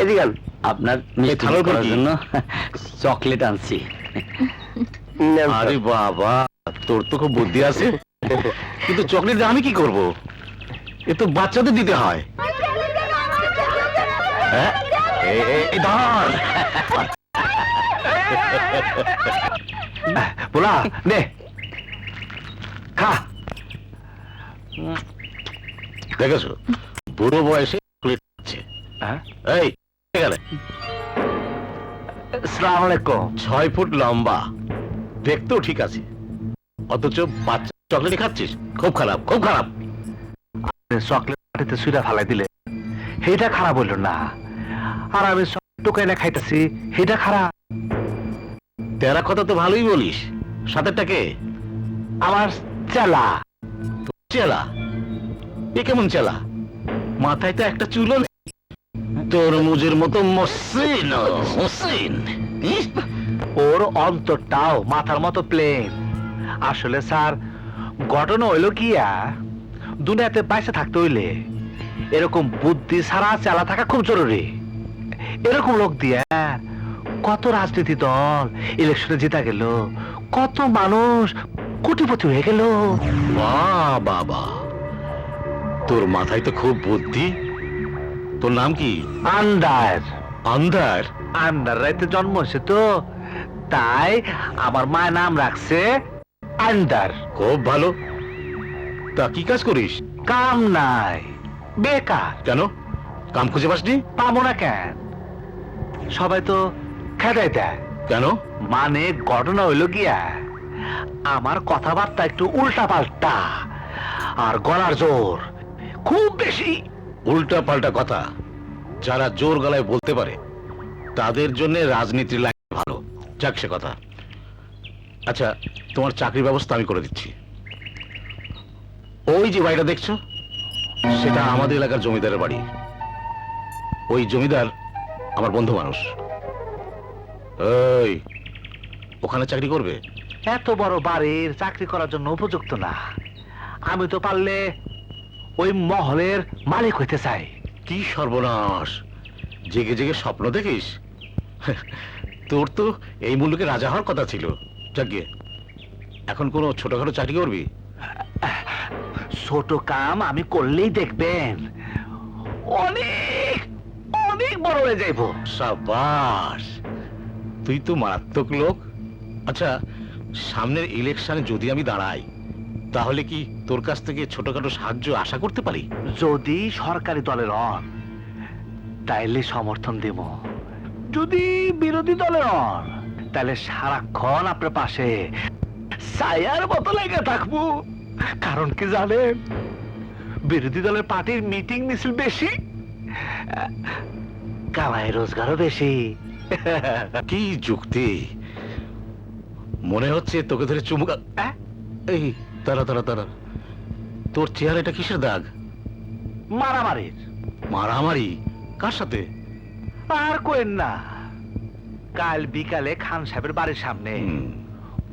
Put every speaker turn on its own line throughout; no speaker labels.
এদিকে আন।
আপনার মিষ্টি
থালার উপর
করার
কি?
জন্য চকলেট আনছি।
নেন,
আরে বাবা, তোর তো খুব বুদ্ধি আছে, কিন্তু চকলেট দিয়ে আমি কি করব? এ তো বাচ্চাদের দিতে হয়। হ্যাঁ, এই ধর।
পোলা নে খা।
দেখেছো, বুড়ো বয়সে চকলেট খাচ্ছে।
হ্যাঁ?
এই গেলে
আসসালামু আলাইকুম।
6 ফুট লম্বা, দেখতেও ঠিক আছে, অথচ বাচ্চা চকলেট খাচ্ছিস। খুব খারাপ, খুব খারাপ।
চকলেট পাটিতে সুইটা ফালাই দিলে সেটা খারাপ হইল না, আর আমি টুকাই না খাইতেছি সেটা খারাপ।
তেরা কথা তো ভালোই বলিস, সাথেরটাকে
আমার চেলা।
চেলা? এ কেমন চেলা? মাথায় তো একটা চুলও নেই, তরমুজের মতো মসৃণ মসৃণ। ইস,
ওর অন্তরটাও মাথার মতো প্লেন। আসলে স্যার, ঘটনা হইল গিয়া দুনিয়াতে বাইসে থাকতে হইলে এরকম বুদ্ধি ছাড়া চালা থাকা খুব জরুরি। এরকম লোক দিয়ে কত রাজনীতি দল ইলেকশনে জিতা গেল, কত মানুষ কোটিপতি হয়ে গেল।
বাহ বাবা, তোর মাথায় তো খুব বুদ্ধি। তোর নাম কি?
আন্দার।
আন্দার?
আন্দার রাইতে জন্ম হয়েছে তো, তাই আমার মায়ের নাম রাখছে আন্দার।
খুব ভালো। তা কি কাজ করিস?
কাম নাই, বেকার।
কেন, কাম খুঁজে পাসনি?
পাবো না কেন? সবাই তো খেদাই দেয়।
কেন?
মানে ঘটনা হইল গিয়া আমার কথাবার্তা একটু উল্টা পাল্টা, আর গলার জোর খুব বেশি।
উল্টা পাল্টা কথা যারা জোর গলায় বলতে পারে তাদের জন্য রাজনীতির লাইন ভালো। যাক সে কথা। আচ্ছা, তোমার চাকরির ব্যবস্থা আমি করে দিচ্ছি। ওই যে বাড়িটা দেখছো, সেটা আমাদের এলাকার জমিদারের বাড়ি। ওই জমিদার আমার বন্ধু মানুষ। ওই ওখানে চাকরি করবে?
এত বড় বাড়ির চাকরি করার জন্য উপযুক্ত না। আমি তো পারলে ওই মহলের মালিক হইতে চাই।
কি সর্বনাশ, জেগে জেগে স্বপ্ন দেখিস? তোর তো এই মুলুকে রাজা হওয়ার কথা ছিল। যাকে এখন কোনো ছোটখাটো চাকরি করবি?
ছোট কাম আমি করলেই দেখবেন অনেক অনেক বড় হয়ে যাইব।
সাবাস, তুই তো মারাত্মক লোক। আচ্ছা, সামনের ইলেকশনে যদি আমি দাঁড়াই, তাহলে কি তোর কাছ থেকে ছোটখাটো সাহায্য আশা করতে পারি?
যদি সরকারি দলের হন তাইলে সমর্থন দেব, যদি বিরোধী দলের হন তাহলে সারাক্ষণ আপনার পাশে ছায়ার মতো লেগে থাকবো। কারণ কি জানেন, বিরোধী দলের পার্টির মিটিং মিছিল বেশি, কামাই রোজগারও বেশি।
কি যুক্তি! মনে হচ্ছে তোকে ধরে চুমুকা। এই তারা তারা তারা, তোর চেহারাটা কিসের দাগ?
মারামারির।
মারামারি? কার সাথে?
আর কোয়েন না, কাল বিকালে খান সাহেবের বাড়ির সামনে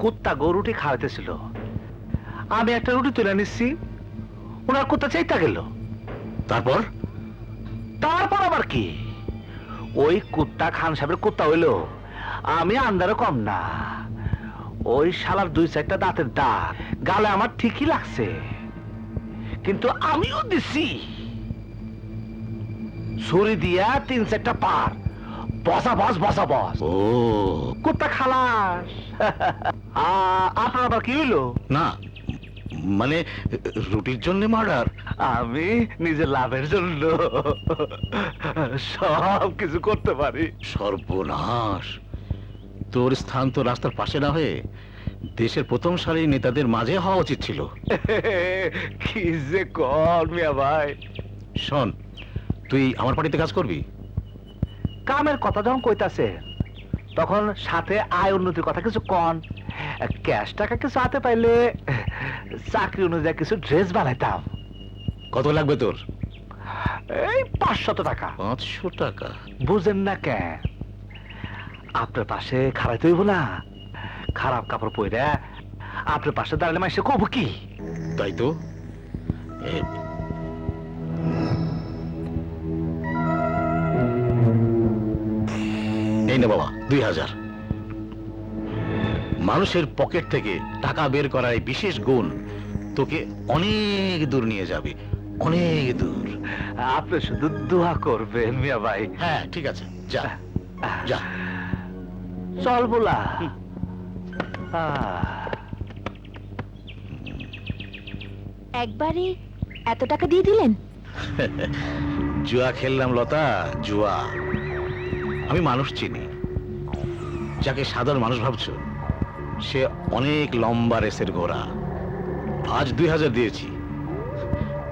কুত্তা গো রুটি খাওয়াইতেছিল। আমি একটা রুটি তুলে নিচ্ছি, ওনার কুত্তা চাইতে গেল।
তারপর?
তারপর আবার কি, ওই কুত্তা খান সাহেবের কুত্তা হইল, আমি আন্দারও কম না। ওই শালার 2-4টা দাঁতের দাগ গালে আমার ঠিকই লাগছে, কিন্তু আমিও দিছি ছুরি দিয়া 3-4টা পার। বসা বস বসা বস,
ও
কুত্তা খালাস। আপনার আবার কি হইলো?
না, মানে রুটির জন্য মার্ডার?
আমি নিজের লাভের জন্য সব কিছু করতে পারি।
সর্বনাশ, তোর স্থান তো রাস্তার পাশে না হয়ে দেশের প্রথম সারির নেতাদের মাঝে হওয়া উচিত ছিল।
কি যে কর মিয়া ভাই।
শোন, তুই আমার পার্টিতে কাজ করবি?
কামের কথা যখন কইতাছে তখন সাথে আয় উন্নতির কথা কিছু কন। ক্যাশ টাকা কিছু হাতে পাইলে চাকরি অনুযায়ী কিছু ড্রেস বানাইতাম।
কত লাগবে তোর?
এই 500 টাকা।
500 টাকা?
বুঝেন না কেন, আপনার পাশে খাড়াইতে হইব না। খারাপ কাপড় পরে আপনার পাশে দাঁড়ালে মাসে কব কি?
তাই তো। এই নে বাবা 2000। মানুষের পকেট থেকে টাকা বের করার এই বিশেষ গুণ তোকে অনেক দূর নিয়ে যাবে, অনেক দূর।
আপনি শুধু দোয়া করবেন মিয়া ভাই।
হ্যাঁ ঠিক আছে, যা যা।
চল বলা।
একবারে এত টাকা দিয়ে দিলেন?
জুয়া খেললাম লতা, জুয়া। আমি মানুষ চিনি, যাকে সাধারণ মানুষ ভাবছো সে অনেক লম্বা রেসের ঘোড়া। আজ 2000 দিয়েছি,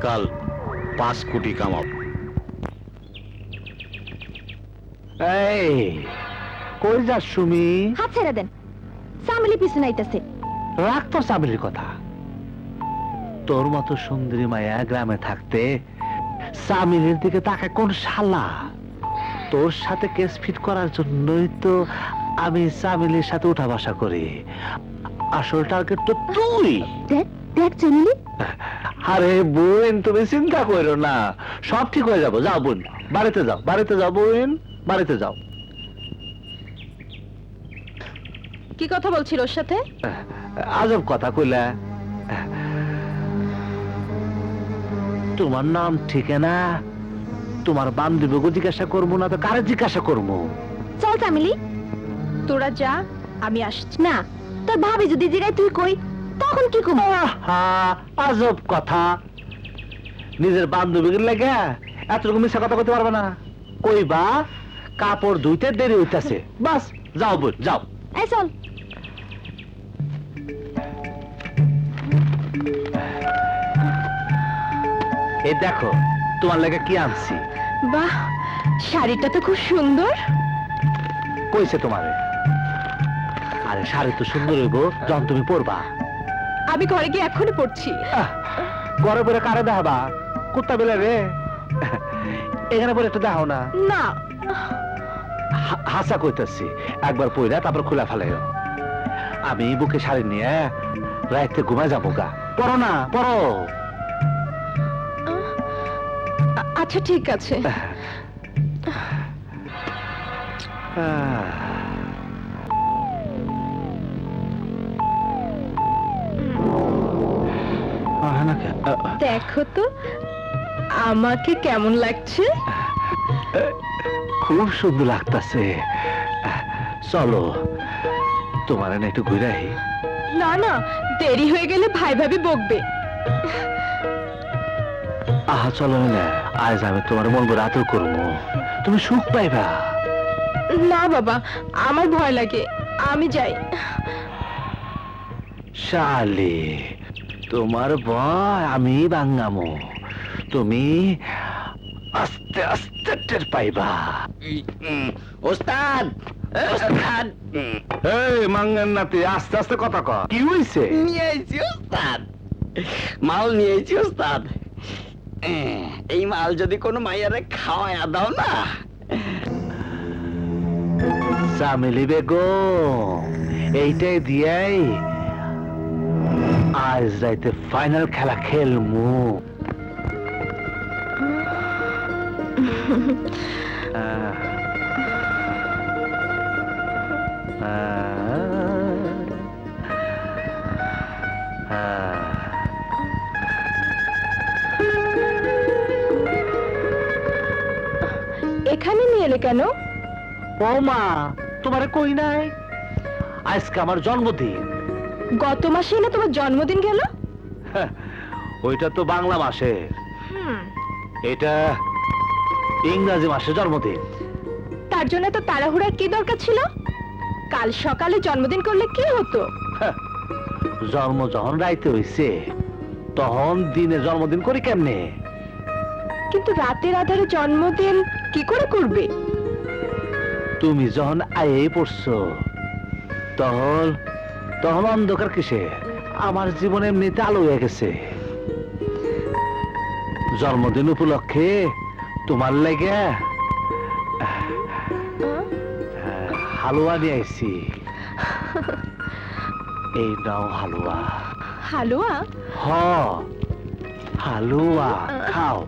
কাল 5 কোটি কামাও।
এই কই যাস সুমি?
হাত ছেড়ে দেন, সামলি পিছনে আইতাছে।
রাখ তো সামিলির কথা। তোর মতো সুন্দরী মায়া গ্রামে থাকতে সামিলের দিকে তাকায় কোন শালা? তোর সাথে কেস ফিট করার জন্যই তো আমি সামিলের সাথে উঠা বসা করি। আসল টার্গেট তো তুই।
দেখ দেখ চামেলি।
আরে বোন, তুমি চিন্তা করো না, সব ঠিক হয়ে যাবো। যাও বোন, বাড়িতে যাও, বাড়িতে যাও বোন, বাড়িতে যাও।
কি কথা বলছিল ওর সাথে?
আজব কথা কইলা। তোমার নাম ঠিকানা তোমার বান্ধবীকে জিজ্ঞাসা করবো না তো কারে জিজ্ঞাসা করবো?
চল চামেলি, তোরা যা, আমি আসছি। না, তোর ভাবি যদি জিগায় তুই কই, তখন কি করবো?
আহা, আজব কথা। নিজের বান্ধবীকে লেগে এতটুকু মিশা কথা করতে পারবে না? কইবা কাপড় ধুইতে দেরি হইতাছে, বাস। যাও বোন, যাও।
এই চল।
এই দেখো তোমার লেগে কি আনছি।
বাহ, শাড়িটা তো খুব সুন্দর।
কইছে তোমারে? আরে শাড়ি তো সুন্দর হইব যখন তুমি পরবা।
আমি ঘরে গিয়ে এখনই পড়ছি।
ঘরে পরে কারে দেখাবা? কুত্তা বেলে রে। এখানে পরে একটু দেখাও না।
না,
হাসা কইতাছি, একবার পইরা তারপর খোলা ফেলাইও। আমি বুকে শাড়ি নিয়ে রাইতে ঘুমায় যাবো গা। পড়ো না, পড়ো।
আচ্ছা ঠিক আছে। দেখো তো আমাকে কেমন লাগছে?
খুব সুন্দর লাগতাছে। চলো তোমার না একটু ঘুরাই।
না না, দেরি হয়ে গেলে ভাই ভাবি বকবে।
আহা চলো না, আজ আমি তোমার মন করে আদর করবো, তুমি সুখ পাইবা।
না বাবা, আমার ভয় লাগে, আমি যাই।
শালি, তোমার ভয় আমি ভাঙামো, তুমি আস্তে আস্তে টের পাইবা।
ওস্তাদ, ওস্তাদ,
এই মাঙ্গান নাতি, আস্তে আস্তে কথা ক। কি হইছে?
নিয়ে আইছি ওস্তাদ, মাল নিয়ে আইছি ওস্তাদ। এই মাল যদি কোনো মাইয়ারে খাওয়ায়া দাও না।
চামেলি বেগম, এইটাই দিয়াই আজ রাইতে ফাইনাল খেলা খেলমু।
এখানে নিয়ে এলে কেন?
ও মা, তোমারে কই নাই, আজকে আমার জন্মদিন।
গত মাসে না তোমার জন্মদিন গেল?
ওইটা তো বাংলা মাসে, এটা ইংরাজি মাসে জন্মদিন।
তার জন্য তো তাড়াহুড়ার কি দরকার ছিল? কাল সকালে জন্মদিন করলে কি হতো?
জন্ম যখন রাইতে হইছে তখন দিনে জন্মদিন করি কেমনে?
কিন্তু রাতের আধারে জন্মদিন কি করে করবে?
তুমি যখন আইয়ে পড়ছো তখন তখন অন্ধকার কিসে? আমার জীবনে এমনিতে আলো হয়ে গেছে। জন্মদিন উপলক্ষে তোমার লাগে হালুয়া নিয়ে আইছি। এই নাও হালুয়া।
হালুয়া?
হ, হালুয়া খাও।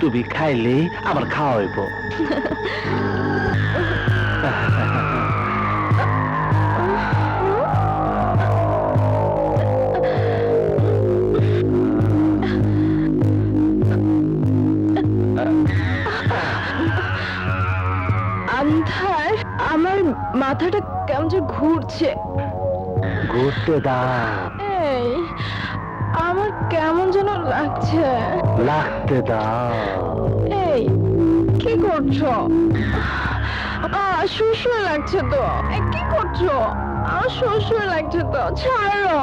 তুমি খাইলে আমার খাওয়া হইব।
আন্ধার, আমার মাথাটা কেমন যে ঘুরছে।
ঘুরতে দাও,
এই, আমার কেমন যেন লাগছে।
লাগতে দাও।
এই, কি করছো? শুশুর লাগছে তো। কি করছো? শুশুর লাগছে তো, ছাড়ো।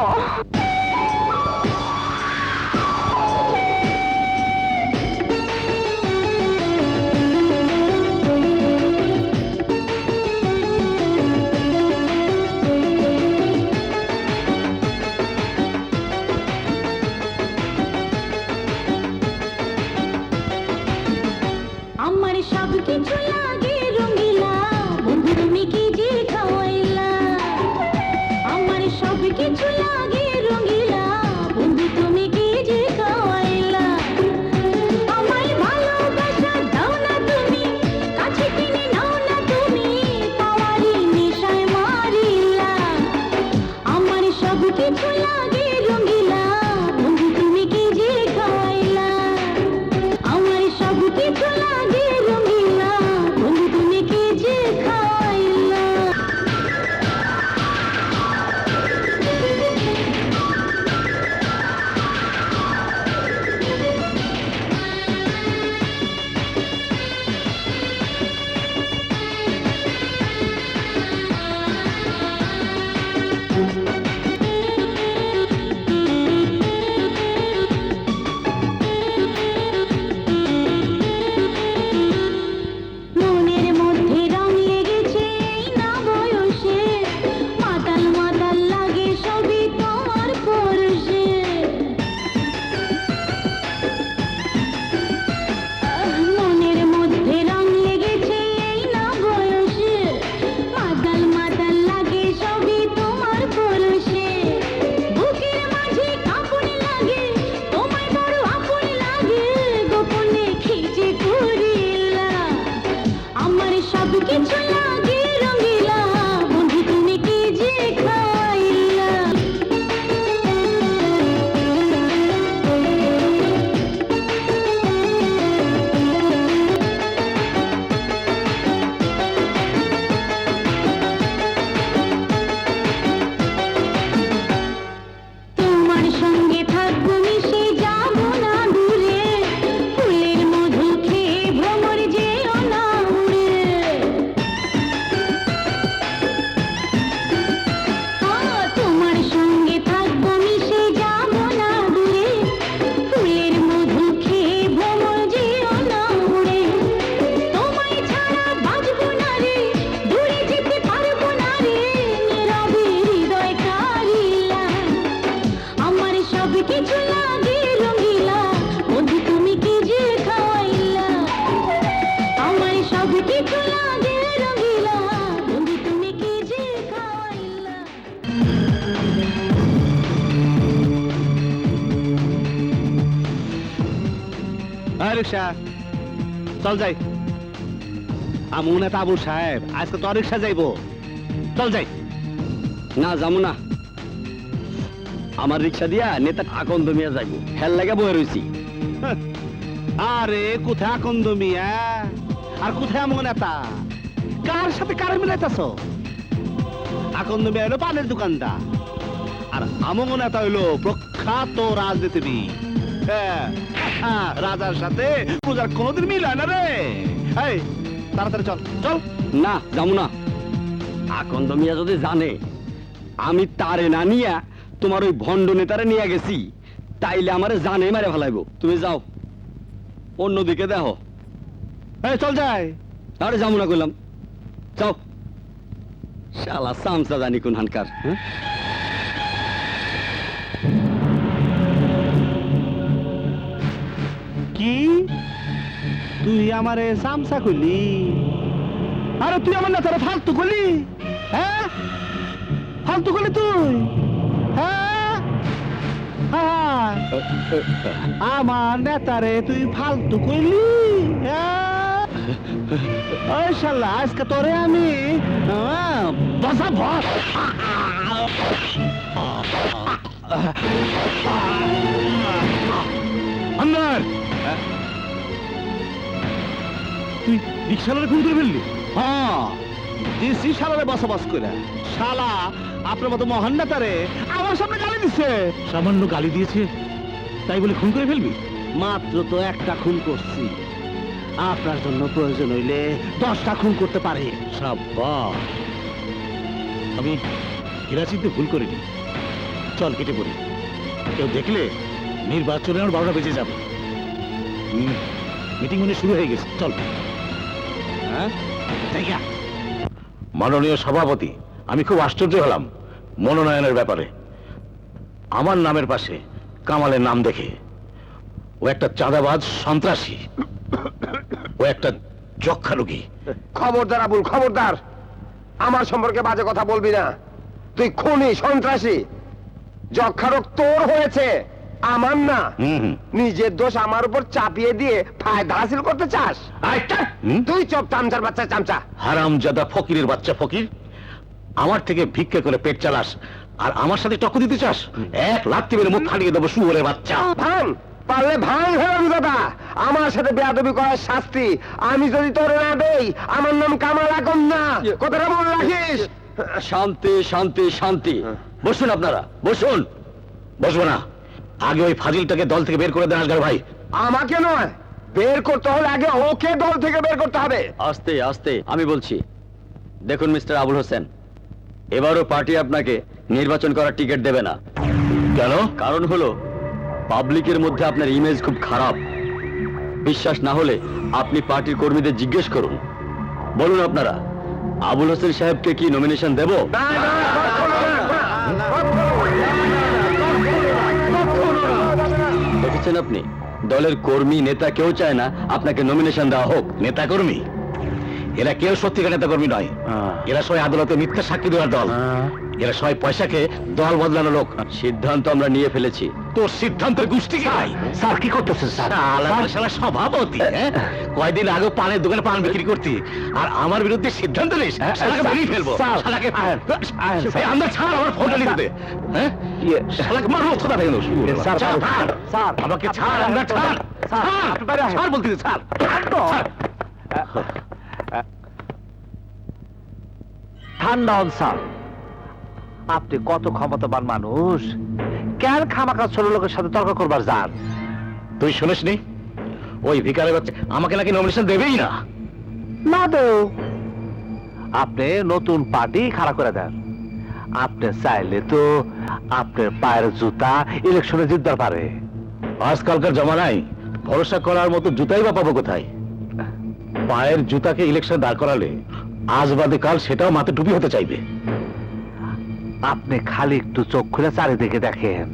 আমার সব কিছু লাগে রঙিলা, বন্ধু তুমি কি যে খাওয়াইলা। আমার সব কিছু লাগে রঙিলা, বন্ধু তুমি কি যে খাওয়াইলা। আমায় ভালোবাসা দাও না তুমি, কাছে টেনে নাও না তুমি, পাওয়ারি নেশায় মারিলা। আমার সব কিছু লাগে রঙিলা, বন্ধু তুমি কি যে খাওয়াইলা। আমার সব কিছু লাগে রঙিলা, বন্ধু তুমি কি যে খাওয়াইলা। মনের মধ্যে রং লেগেছে এই না বয়সে, মাতাল মাতাল লাগে সবই তোমার পরশে। মনের মধ্যে রং লেগেছে এই না বয়সে, মাতাল মাতাল লাগে সবই তোমার পরশে। বুকের মাঝে কাঁপন লাগে, তোমায় বড় আপন লাগে, গোপনে খিচে করিলা। আমার সব কিছু লাগে রঙিলা, বন্ধু তুমি কি যে খাইলা। তোমার সঙ্গে থাকবো মিশে যাবো না দূরে, ফুলের মধু খেয়ে ভ্রমর যেও না উড়ে। তোমার সঙ্গে থাকবো মিশে যাবো না দূরে, ফুলের মধু খেয়ে ভ্রমর যেও না উড়ে। তোমায় ছাড়া বাঁচবো না রে, দূরে যেতে পারবো না রে, নীরবে হৃদয় কারিলা। আমার সব কিছু লাগে রঙিলা, বন্ধু তুমি কি যে খাওয়াইলা। আমার সব কিছু লাগে রঙিলা, বন্ধু তুমি কি যে খাওয়াইলা।
রিক্সা চল যাই। আমু নেতা আবু সাহেব, আজকে তো রিক্সা যাইবো, চল যাই।
না যাবো না, আমার রিক্সা দিয়া নেতা আকন্দ মিয়া যাইব, হেল লাগে বয়ে রয়েছি।
আরে কোথায় আকন্দ মিয়া আর কোথায় আমু নেতা? কার সাথে কার মিলাইতেছ? আকন্দ মিয়া হলো পানের দোকানদার, আর আমু নেতা হইলো প্রখ্যাত রাজনীতিবিদ। রাজার সাথে পূজার কোনোদিন মিল হয় না রে। এই তাড়াতাড়ি চল চল।
না যাবো না, আকন্দ মিয়া যদি জানে আমি তারে না নিয়া তোমার ওই ভণ্ড নেতারে নিয়ে গেছি, তাইলে আমারে জানে মারে ফেলাইব। তুমি যাও, অন্যদিকে দেখো।
এই চল যাই।
আরে যাবো না কইলাম, যাও। শালা সামসা জানি কোন হানকার। হ্যাঁ,
কি তুই আমারে সামসা কইলি? আরে তুই আমার নেতারে ফালতু করলি? হ্যাঁ ফালতু করলি তুই? হ্যাঁ হ্যাঁ আমার নেতারে তুই ফালতু কইলি ওই শালা আজকে তোরে আমি বসা বস
আন্দার তুই রিক্সাওয়ালারে খুন করে ফেললি?
হ্যাঁ দিছি শালারে বসবাস করে শালা আপনার মতো মহান নেতারে আমার সামনে গালি দিচ্ছে
সামান্য গালি দিয়েছে তাই বলে খুন করে ফেলবি?
মাত্র তো একটা খুন করছি আপনার জন্য প্রয়োজন হইলে 10টা খুন করতে পারে
সাব্বাস, আমি হিরাচিতে ভুল করিনি। চল কেটে পড়ি, কেউ দেখলে নির্বাচনে আমার 12টা বেজে যাবে। মিটিং মনে শুরু হয়ে গেছে, চল। মাননীয় সভাপতি, আমি খুব আশ্চর্য হলাম মনোনয়নের ব্যাপারে। আমার নামের পাশে কামালের নাম দেখে ও একটা চাঁদাবাজ, সন্ত্রাসী, ও একটা যক্ষা রোগী।
খবরদার আবুল, খবরদার, আমার সম্পর্কে বাজে কথা বলবি না। তুই খুনি, সন্ত্রাসী, যক্ষারোগ তোর হয়েছে, আমার না। নিজের দোষ আমার উপর চাপিয়ে দিয়ে ফায়দা হাসিল করতে চাস? তুই চপ, চামচার বাচ্চা চামচা,
হারামজাদা ফকিরের বাচ্চা ফকির। আমার থেকে ভিক্ষা করে পেট চালাস আর আমার সাথে টক্কর দিতে চাস? 1 লাথি মেরে মুখ ফাটিয়ে দেবো শুয়োরের বাচ্চা।
ভাঙ, পারলে ভাঙ হারামজাদা। আমার সাথে বেয়াদবি করার শাস্তি আমি যদি তোরে না দেই, আমার নাম কামাল আকন্দ না, কথাটা মনে রাখিস।
শান্তি শান্তি শান্তি, বসুন আপনারা, বসুন।
বসবো না, আগে ওই ফাজিলটাকে দল থেকে বের করে দেন আসগার ভাই।
আমাকে নয়, বের করতে হলে আগে ওকে দল থেকে বের করতে হবে।
আস্তে আস্তে, আমি বলছি। দেখুন মিস্টার আবুল হোসেন, এবারও পার্টি আপনাকে নির্বাচন করার টিকিট দেবে না।
কেন?
কারণ হলো পাবলিকের মধ্যে আপনার ইমেজ খুব খারাপ। বিশ্বাস না হলে আপনি পার্টির কর্মীদের জিজ্ঞেস করুন। বলুন আপনারা, আবুল হোসেন সাহেবকে কি নমিনেশন দেব?
না, না, কখনো না, কখনো না।
দেখেছেন আপনি, দলের কর্মী নেতা কেউ চায় না আপনাকে নমিনেশন দেওয়া হোক।
নেতা কর্মী? এরা কেউ সত্যিকার নেতা কর্মী নয়। এরা সবাই আদালতে মিথ্যা সাক্ষী দেওয়ার দল। এরা সবাই পয়সাকে দল বদলানো লোক।
সিদ্ধান্ত আমরা নিয়ে ফেলেছি।
তোর সিদ্ধান্তের গোষ্ঠী খাই।
স্যার কি করতেছেন স্যার?
শালা সভাপতি, কয়দিন আগে পানের দোকানে পান বিক্রি করতি, আর আমার বিরুদ্ধে সিদ্ধান্ত নিস? শালাকে বেরিয়ে ফেলবো। শালাকে এই আমরা ছাড়, আমার ফোনটা নিতে দে। শালাকে মারবো, ছোটা ভেঙে দেবো।
স্যার,
স্যার, আমাকে ছাড়, আমরা ছাড়, ছাড় বলতে ছাড়।
ঠান্ডা হন স্যার, আপনি কত ক্ষমতাবান মানুষ, কেন খামাখা ছোট লোকের সাথে তর্ক করবার যান?
তুই শুনিসনি? ওই ভিকারের বাচ্চা আমাকে নাকি নমিনেশন দেবেই না।
না দো, আপনি নতুন পার্টি খাড়া করে দেন। আপনি চাইলে তো আপনার পায়ের জুতা ইলেকশনে জিততে পারে।
আজকালকার জমানায় ভরসা করার মতো জুতাই বা পাবো কোথায়? পায়ের জুতাকে ইলেকশনে দাঁড় করালে আজ বাদে কাল সেটাও মাথা টুপি হতে চাইবে।
আপনি খালি একটু চোখ খুলে চারিদিকে দেখেন,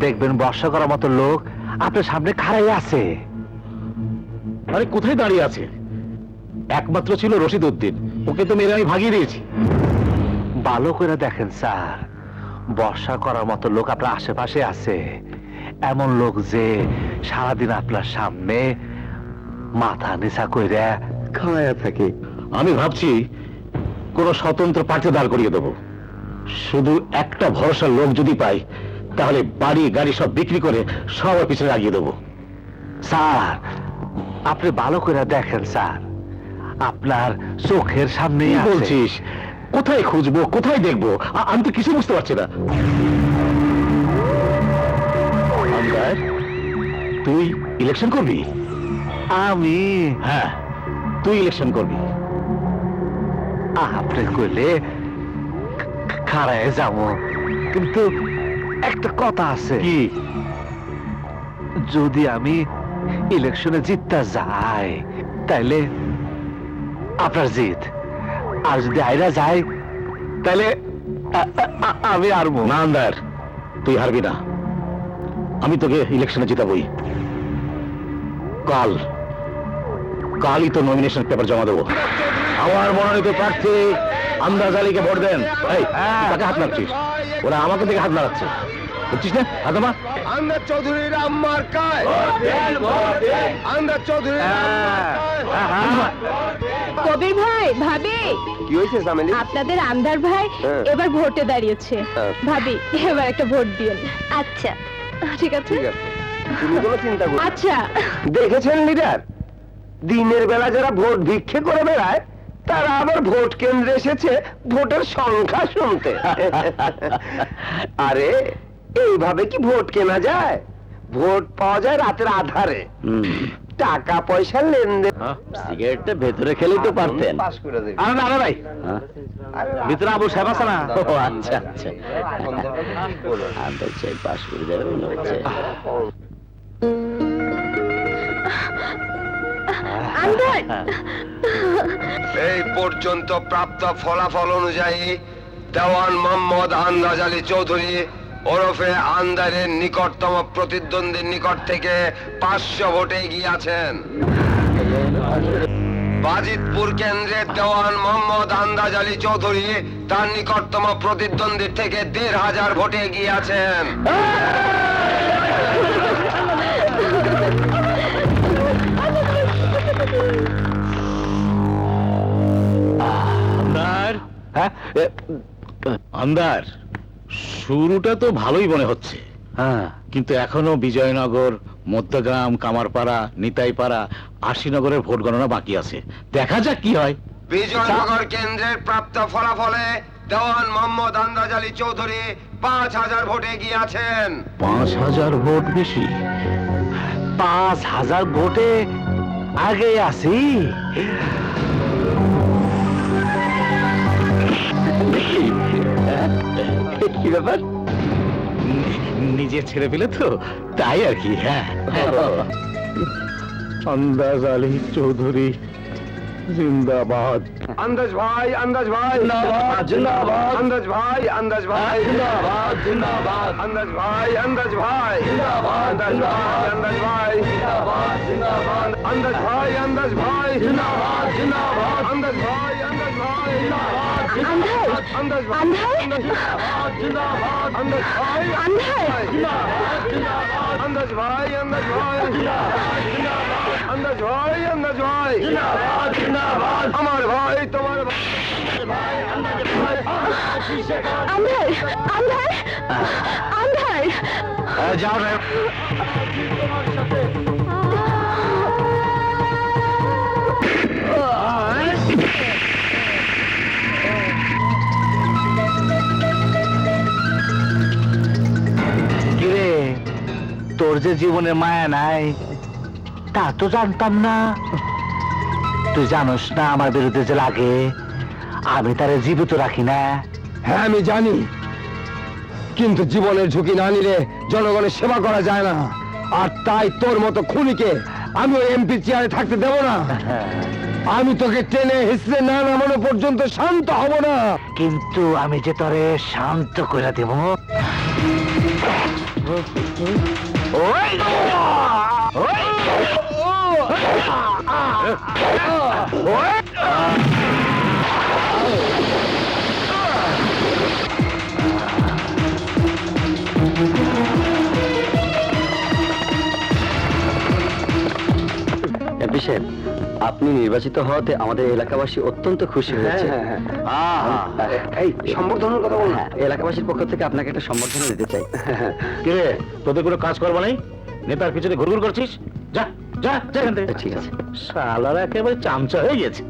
দেখবেন বর্ষা করার মতো লোক আপনার সামনে খাড়াই আছে।
আরে কোথায় দাঁড়িয়ে আছে? একমাত্র ছিল রশিদ উদ্দিন, ওকে তো মেরে আমি ভাগিয়ে দিয়েছি।
ভালো করে দেখেন স্যার, বর্ষা করার মতো লোক আপনার আশেপাশে আছে। এমন লোক যে সারাদিন আপনার সামনে মাথা নিচা কইরা খাড়াইয়া থাকে।
আমি ভাবছি কোন স্বতন্ত্র প্রার্থী দাঁড় করিয়ে দেবো। শুধু একটা ভরসার লোক যদি পাই, তাহলে বাড়ি গাড়ি সব বিক্রি করে সবার পিছনে লাগিয়ে দেবো।
স্যার আপনি ভালো করে দেখেন স্যার, আপনার চোখের সামনে
কি বলছিস? কোথায় খুঁজবো, কোথায় দেখবো? আমি তো কিছু বুঝতে পারছি না। আমদার, তুই ইলেকশন করবি?
আমি?
হ্যাঁ, তুই ইলেকশন করবি।
আপনি কইলে খাড়ায় যাবো, কিন্তু একটা কথা আছে।
কি?
যদি আমি ইলেকশনে জিততে যাই তাইলে আপনার জিত, আর যদি আইরা যায় তাহলে আমি হারবো।
না আন্দার, তুই হারবি না। আমি তোকে ইলেকশনে জিতাবই। কালই তো নমিনেশন পেপার জমা দেবো। আমার মনোনীত প্রার্থী আমদাজ আলীকে ভোট দেন। এই, তুই কাকে হাত নাড়ছিস? ওরা আমাকে দেখে হাত নাড়াচ্ছে। বুঝছিস না আদমা?
আন্দাজ চৌধুরীর আম্মার কায়, আন্দাজ চৌধুরীর আম্মার কায়।
কবির ভাই, ভাবি,
কি হয়েছে সামেলি?
আপনাদের আন্দার ভাই
হ্যাঁ।
এবার ভোটে দাঁড়িয়েছে। ভাবি, এবার একটা ভোট দিন। আচ্ছা, ঠিক আছে।
ঠিক আছে, তুমি কোনো চিন্তা করো না।
আচ্ছা,
দেখেছেন লিডার, দিনের বেলা যারা ভোট ভিক্ষে করে বেড়ায় তারা আবার ভোট কেন্দ্রে এসেছে ভোটের সংখ্যা শুনতে। আরে এইভাবে কি ভোট কেনা যায়? ভোট পাওয়া যায় রাতের আধারে, টাকা পয়সা লেনদেন।
সিগারেটটা ভেতরে খেলেই তো পারতেন।
পাস করে দেবে।
আরে না রে ভাই,
হ্যাঁ?
ভিতরে আবুল সাহেব আছে না?
ও আচ্ছা আচ্ছা, আন্দাজ চাই পাস করে যাবে মনে হচ্ছে।
আন্দার,
এই পর্যন্ত প্রাপ্ত ফলাফল অনুযায়ী দেওয়ান মোহাম্মদ আন্দাজ আলী চৌধুরী ওরফে আন্দারের নিকটতম প্রতিদ্বন্দ্বীর নিকট থেকে 500 ভোটে এগিয়ে আছেন। বাজিতপুর কেন্দ্রের দেওয়ান মোহাম্মদ আন্দাজ আলী চৌধুরী তার নিকটতম প্রতিদ্বন্দ্বীর থেকে 1500 ভোটে এগিয়ে আছেন।
আন্দার,
হ্যাঁ?
আন্দার, শুরুটা তো ভালোই মনে হচ্ছে,
হ্যাঁ।
কিন্তু এখনো বিজয়নগর, মধ্যগ্রাম, কামারপাড়া, নিতাইপাড়া, আশিনগরের ভোট গণনা বাকি আছে। দেখা যাক কি হয়।
বিজয়নগর কেন্দ্রের প্রাপ্ত ফলাফলে দেওয়ান মোহাম্মদ আন্দাজ আলী চৌধুরী 5000 ভোটে এগিয়ে আছেন।
5000 ভোট বেশি।
5000 ভোটে আগে আছি।
কি ব্যাপার?
নিজের ছেড়ে পেলে তো, তাই আর কি। হ্যাঁ, আন্দাজ আলী চৌধুরী জিন্দাবাদ।
আন্দাজ ভাই, আন্দাজ ভাই,
জিন্দাবাদ, জিন্দাবাদ।
আন্দাজ ভাই, আন্দাজ ভাই,
জিন্দাবাদ, জিন্দাবাদ।
আন্দাজ ভাই, আন্দাজ ভাই,
জিন্দাবাদ,
আন্দাজ ভাই, আন্দাজ ভাই,
জিন্দাবাদ, জিন্দাবাদ।
আন্দাজ ভাই, আন্দাজ ভাই,
জিন্দাবাদ, জিন্দাবাদ।
আন্দাজ ভাই, আন্দাজ ভাই,
আন্ধার,
আন্দাজ ভাই,
আন্ধার,
জিন্দাবাদ, জিন্দাবাদ।
আন্দাজ ভাই,
আন্ধার,
জিন্দাবাদ, জিন্দাবাদ।
আন্দাজ ভাই, আন্দাজ ভাই,
জিন্দাবাদ, জিন্দাবাদ।
আন্দাজ ভাই, আন্দাজ ভাই,
জিন্দাবাদ, জিন্দাবাদ।
আমার ভাই, তোমার ভাই।
আন্ধার, আন্ধার, আন্ধার।
যাও রে। কিরে, তোর যে জীবনে মায়া নাই তা তো জানতাম না। তুই জানোস না আমার বিরুদ্ধে যে লাগে আমি তারে জীবিত রাখি না।
হ্যাঁ আমি জানি, কিন্তু জীবনের ঝুঁকি না নিলে জনগণের সেবা করা যায় না। আর তাই তোর মতো খুনিকে আমি ওই এমপি চেয়ারে থাকতে দেব না। আমি তোকে টেনে হিসড়ে না নামানো পর্যন্ত শান্ত হব না।
কিন্তু আমি যে তোরে শান্ত করে দেব। ওই! ওই! ওই!
এমপি সাহেব, আপনি নির্বাচিত হওয়াতে আমাদের এলাকাবাসী অত্যন্ত খুশি হয়েছে।
এই সম্বর্ধনার কথা বল না।
হ্যাঁ, এলাকাবাসীর পক্ষ থেকে আপনাকে একটা সম্বর্ধনা দিতে চাই।
কিরে, তোদের কোনো কাজ করবা নাই? নেতার পিছনে ঘুরঘুর করছিস? যা যা যা এখান থেকে।
ঠিক আছে।
শালারা একেবারে চামচা হয়ে গেছে।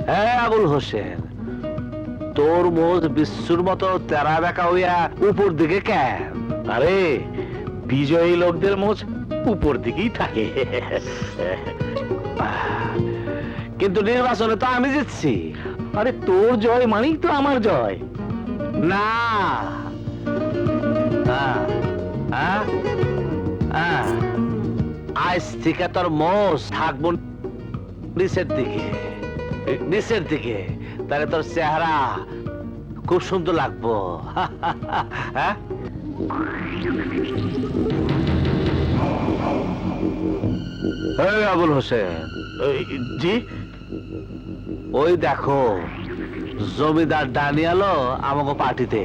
হ্যাঁ আবুল হোসেন, তোর মোজ বিশ্বর মতো তেরা বেকা হইয়া উপর দিকে কেন?
আরে বিজয়ী লোকদের মোচ উপর দিকেই থাকে।
কিন্তু নির্বাচনে তো আমি জিতছি।
আরে তোর জয় মানেই তো আমার জয়।
না, আজ থেকে তোর মোষ থাকবো নিচের দিকে, নিচের দিকে। তাহলে তোর চেহারা খুব সুন্দর লাগবো। হ্যাঁ, আবুল হোসেন,
জি,
ওই দেখো জমিদার ডানিয়ালো আমাকে পার্টিতে।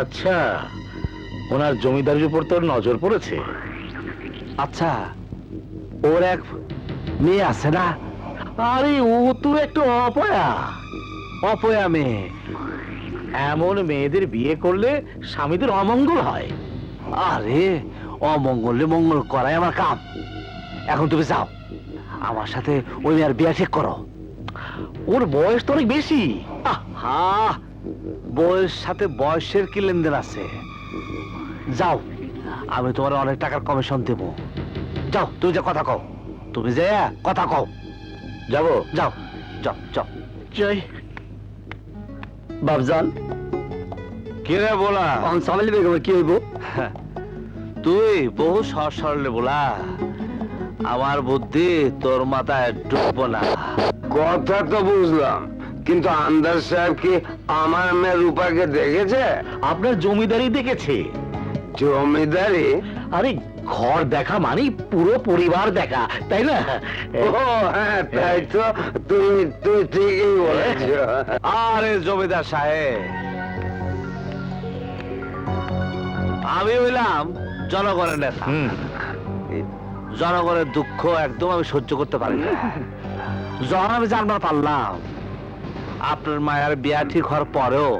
আচ্ছা, ওনার জমিদারির উপর তোর নজর পড়েছে?
আচ্ছা, ওর এক মেয়ে আছে না?
আরে ও তো একটু অপয়া।
অপয়া মেয়ে।
এমন মেয়েদের বিয়ে করলে স্বামীদের অমঙ্গল হয়।
আরে অমঙ্গলে মঙ্গল করাই আমার কাম। এখন তুমি যাও, আমার সাথে ওই মেয়ের বিয়ে ঠিক করো।
ওর বয়স তো অনেক বেশি।
আহা, বয়স সাথে বয়সের কি লেনদেন আছে? যাও, আমি তোমার অনেক টাকার কমিশন দেব। যাও, তুমি যে কথা কও, তুমি যে কথা কও।
যাবো?
যাও যাও যাও।
যাই।
বাবজান,
কি রে বলা?
সামিল বেগম কি হইব?
তুই বহু সহজ সরলে বলা, আমার বুদ্ধি তোর মাথায় ঢুকবো না।
কথা তো বুঝলাম, কিন্তু আন্দাজ সাহেব কি আমার মেয়ে রূপাকে দেখেছে?
আপনার জমিদারি দেখেছে।
জমিদারি?
আরে ঘর দেখা মানে পুরো পরিবার দেখা, তাই না?
ও হ্যাঁ, তাই তো। তুমি তুমি ঠিকই বলেছ।
আরে জমিদার সাহেব, আমি হইলাম জনগণের নেতা। জনগণের দুঃখ একদম আমি সহ্য করতে পারি না। যখন আমি জানবার পারলাম আপনার মায়ের বিয়া ঠিক হওয়ার পরেও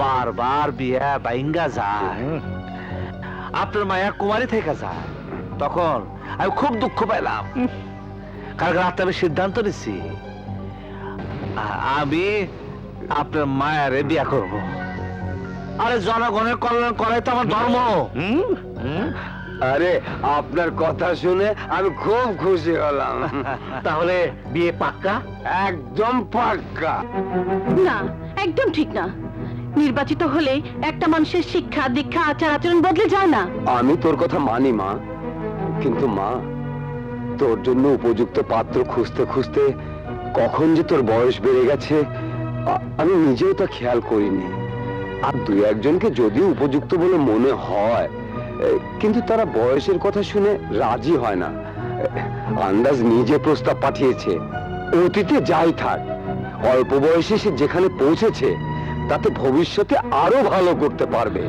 বারবার বিয়া বাইঙ্গা যায়, আপনার মায়া কুমারী থেকে যায়, তখন আমি খুব দুঃখ পাইলাম। কারণ রাতে আমি সিদ্ধান্ত নিচ্ছি আমি আপনার মায়ের বিয়া করব। আরে জনগণের কল্যাণ করাই তো আমার ধর্ম।
আরে আপনার কথা শুনে আমি খুব খুশি হলাম।
তাহলে বিয়ে পাক্কা?
একদম পাক্কা।
না, একদম ঠিক না। নির্বাচিত হলে একটা মানুষের শিক্ষা দীক্ষা আচার আচরণ বদলে যায় না।
আমি তোর কথা মানি মা, কিন্তু মা, তোর জন্য উপযুক্ত পাত্র খুঁজতে খুঁজতে কখন যে তোর বয়স বেড়ে গেছে আমি নিজেও তা খেয়াল করিনি। আর দুই একজনকে যদিও উপযুক্ত বলে মনে হয়, কিন্তু তারা বয়সের কথা শুনে রাজি হয় না। আন্দাজ নিজে প্রস্তাব পাঠিয়েছে। অতীতে যাই থাক, অল্প বয়সে সে যেখানে পৌঁছেছে তাতে ভবিষ্যতে আরো ভালো করতে পারবে।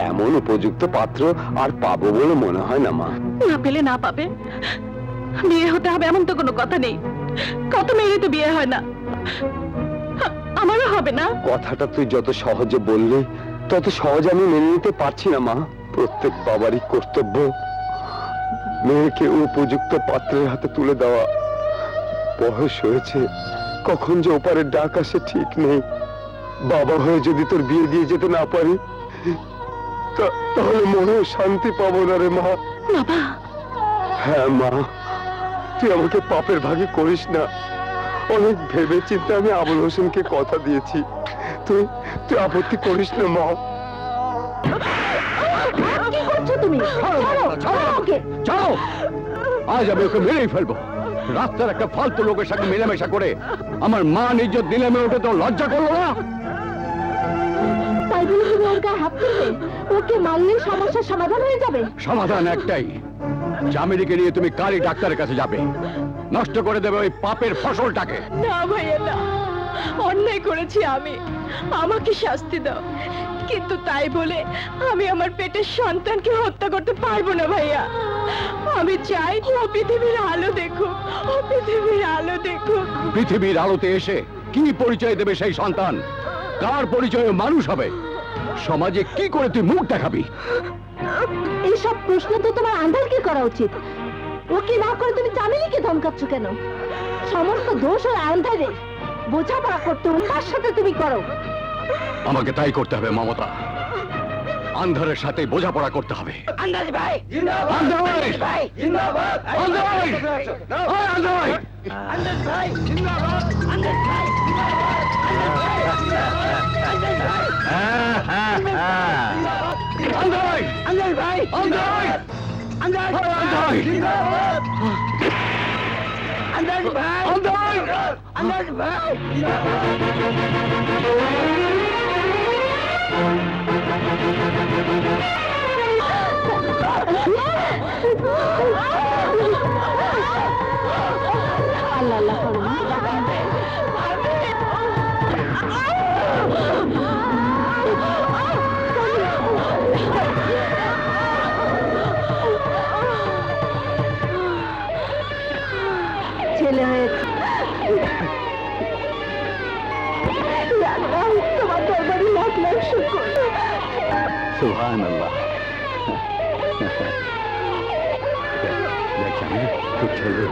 এমন উপযুক্ত পাত্র আর পাবো বলে মনে হয় না মা।
না পেলে না পাবে, বিয়ে হতে হবে এমন তো কোনো কথা নেই। কত মেয়েরই তো বিয়ে হয় না, আমারও হবে না।
কথাটা তুই যত সহজে বললি তত সহজে আমি মেনে নিতে পারছি না মা। প্রত্যেক বাবারই কর্তব্য মেয়েকে উপযুক্ত পাত্রের হাতে তুলে দেওয়া। বয়স হয়েছে, কখন যে ওপারের ডাক আসে ঠিক নেই। বাবা হয়ে যদি তোর বিয়ে দিয়ে যেতে না পারি তাহলে মনে শান্তি পাবো না রে মা।
বাবা,
হ্যাঁ মা, তুই আমাকে পাপের ভাগে করিস না। অনেক ভেবে চিন্তে আমি আবুল হোসেনকে কথা দিয়েছি। তুই তুই আপত্তি করিস না মা।
কি করছো তুমি? ছাড়ো, ছাড়ো ওকে।
চলো, আজ আমি ওকে মেরেই ফেলবো। রাস্তার একটা ফালতু লোকের সাথে মেলামেশা করে আমার মা নিজের দিলেমে ওঠে তো লজ্জা করলো না?
তাই বলে তুমি ওর গায়ে হাত তুলবে? ওকে মারলে সমস্যার সমাধান হয়ে যাবে।
সমাধান একটাই, জামিনীকে নিয়ে তুমি কারি ডাক্তারের কাছে যাবে, নষ্ট করে দেবে ওই পাপের ফসলটাকে।
না ভাইয়া না, অন্যায় করেছি আমি, আমাকে শাস্তি দাও। কিন্তু তাই বলে আমি আমার পেটের সন্তানকে হত্যা করতে পারবো না ভাইয়া। আমি চাই ও পৃথিবীর আলো দেখুক, ও পৃথিবীর আলো দেখুক।
পৃথিবীর আলোতে এসে কি পরিচয় দেবে সেই সন্তান? কার পরিচয়ে মানুষ হবে? সমাজে কি করে তুই মুখ দেখাবি?
এইসব প্রশ্ন তো তোমার আন্ধারকে করা উচিত। ও কি না করে তুমি জামিনীকে ধমকাচ্ছ কেন? সমস্ত দোষ ওর আন্ধারের। বোঝাপড়া করতে হবে, তার সাথে তুমি করো।
আমাকে তাই করতে হবে মমতা, আন্ধারের সাথে বোঝাপড়া করতে হবে।
আন্দাজ ভাই
আন্ধার!
ভাই জিন্দাবাদ,
আন্ধার! ওই আন্ধার!
আন্দাজ ভাই জিন্দাবাদ, আন্দাজ ভাই
আন্ধার!
আন্দাজ ভাই
আন্ধার!
আন্দাজ
আন্ধার!
জিন্দাবাদ, আন্দাজ ভাই
আন্ধার!
আন্দাজ ভাই আল্লাহ আল্লাহ করুন।
সুবহানাল্লাহ। দেখছেন খুব ছেলে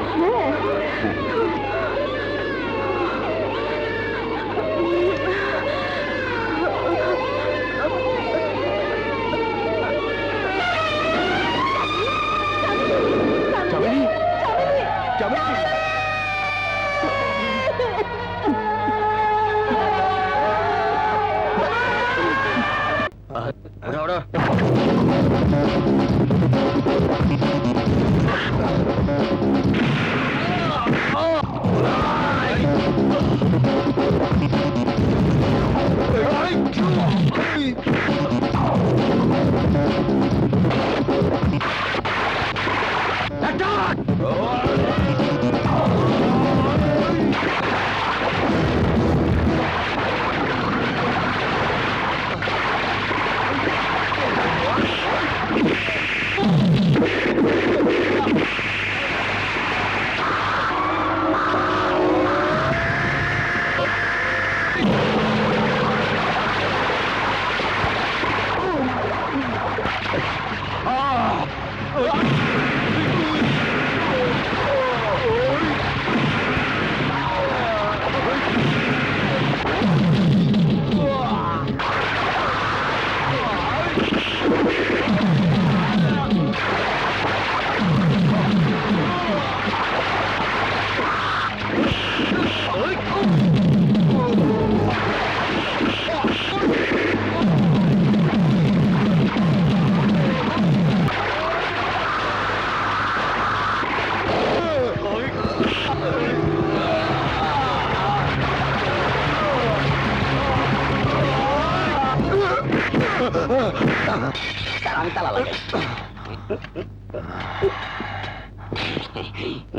আমি তালা লাগাই।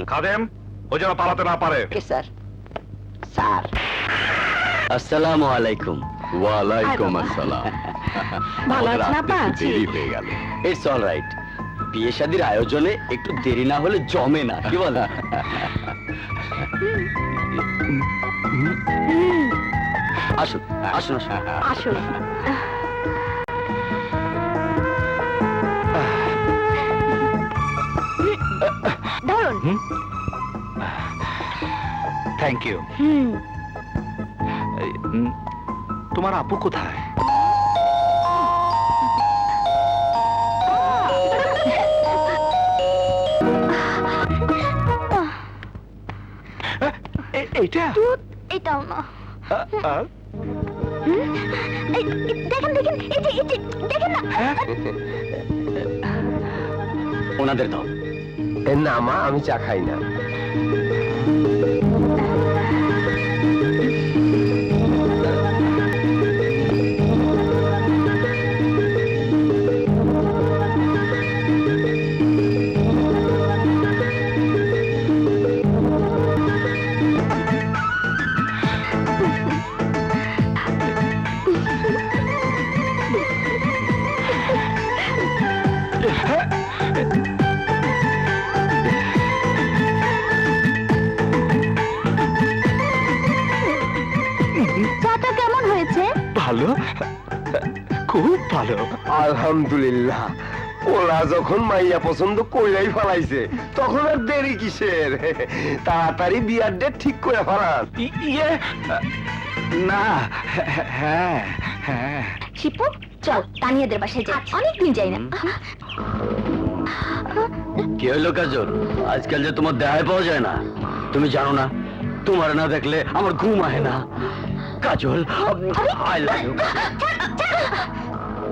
খাদেম ও যেন পালাতে না পারে।
স্যার স্যার
আসসালামু আলাইকুম।
ওয়ালাইকুম আসসালাম।
ভালো
আমাদের
আছেন
আসতে
আপা?
একটু দেরি হয়ে গেল।
It's all right. বিয়ে শাদির আয়োজনে একটু দেরি না হলে জমে না, কি বল? আসুন আসুন আসুন।
আসুন। ধরুন।
Thank you. তোমার আপু কোথায়? এইটা
এটাও না।
আ-
দেখেন দেখেন, এই যে দেখেন না।
ওনাদের দাও।
না মা, আমি চা খাই না।
চাটা কেমন হয়েছে?
ভালো, খুব ভালো।
আলহামদুলিল্লাহ। ওরা যখন মাইয়া পছন্দ কইরাই ফেলাইছে, তখন আর দেরি কিসের? তাড়াতাড়ি বিয়ার ডেট ঠিক করে ফেলান।
ইয়ে না, হ্যাঁ হ্যাঁ।
শিপু চল তানিয়াদের বাসায় যাই, অনেকদিন যাই না।
কি হইলো কাজল? আজকাল যে তোমার দেখায় পাওয়া যায় না, তুমি জানো না? তোমার না দেখলে আমার ঘুম আহে না। কাজল, আই লাভ ইউ।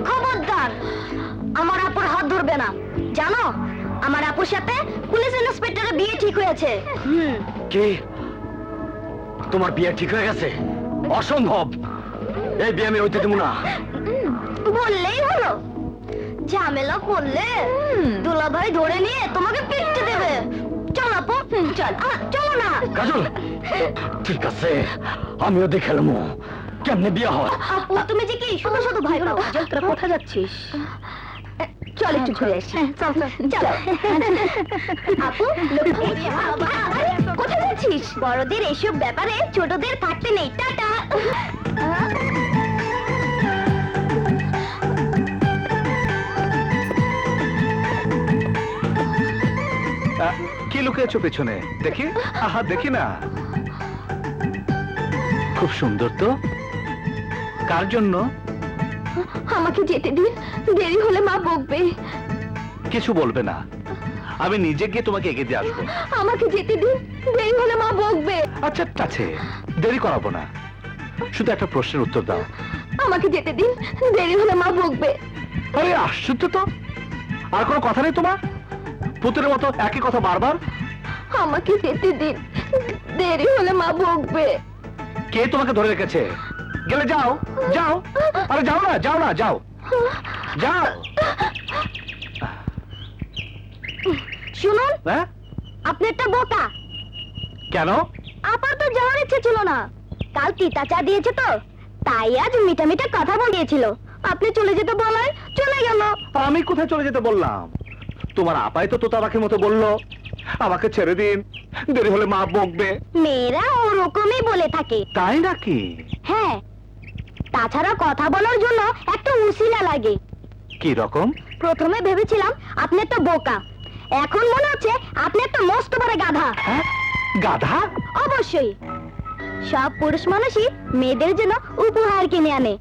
খবরদার আমার আপুর হাত ধরবে না, জানো আমার আপুর সাথে পুলিশ ইন্সপেক্টরের বিয়ে ঠিক হয়েছে।
কি? তোমার বিয়ে ঠিক হয়ে গেছে? অসম্ভব! এই বিয়ে আমি হইতে দেবো না।
বললেই হলো, ঝামেলা করলে দুলাভাই ধরে নিয়ে তোমাকে পিটতে দেবে। চল আপু চল। চলো না
কাজল, ঠিক আছে, আমিও দেখলাম কেমনে বিয়ে হয়।
আপু, তুমি যে কি শুধু শুধু ভয় পাও। তোরা কোথায় যাচ্ছিস? চল একটু ঘুরে আসি। চল চল। আপু কোথায় যাচ্ছিস? বড়দের এসব ব্যাপারে ছোটদের থাকতে নেই। টাটা।
কি লুকিয়েছো পেছনে দেখি? আহা, দেখি না। খুব সুন্দর তো। কার জন্য?
আমাকে যেতে দিন, দেরি হলে মা বকবে।
কিছু বলবে না, আমি নিজে গিয়ে তোমাকে এগিয়ে দিয়ে আসবো।
আমাকে যেতে দিন, দেরি হলে মা বকবে।
আচ্ছা ঠিক আছে, দেরি করাবো না, শুধু একটা প্রশ্নের উত্তর দাও।
আমাকে যেতে দিন, দেরি হলে মা বকবে।
আরে আশ্চর্য তো, আর কোনো কথা নেই তোমার? পুতুলের মতো একই কথা বারবার।
আমাকে যেতে দিন, দেরি হলে মা বকবে।
কে তোমাকে ধরে রেখেছে? গেলে যাও, যাও। আরে যাও না, যাও না, যাও, যাও।
শুনুন,
হ্যাঁ,
আপনি একটা বোকা।
কেন?
আপার তো যাওয়ার ইচ্ছে ছিল না, কাল তিতা চা দিয়েছে তো, তাই আজ মিঠা মিঠা কথা বলিয়েছিল। আপনি চলে যেতে বলায় চলে গেল।
আমি কোথায় চলে যেতে বললাম? তোমার আপাই তো তোতা পাখির মতো বললো আমাকে ছেড়ে দিন, দেরি হলে মা বকবে।
মেয়েরা ওরকমই বলে থাকে।
তাই নাকি?
হ্যাঁ, তাছাড়া কথা বলার জন্য একটা উসিলা লাগে।
কি রকম?
প্রথমে ভেবেছিলাম আপনি একটা বোকা, এখন মনে হচ্ছে আপনি একটা মস্ত বড় গাধা।
হ্যাঁ, গাধা?
অবশ্যই। সব পুরুষ মানুষই মেয়েদের জন্য উপহার কিনে আনে,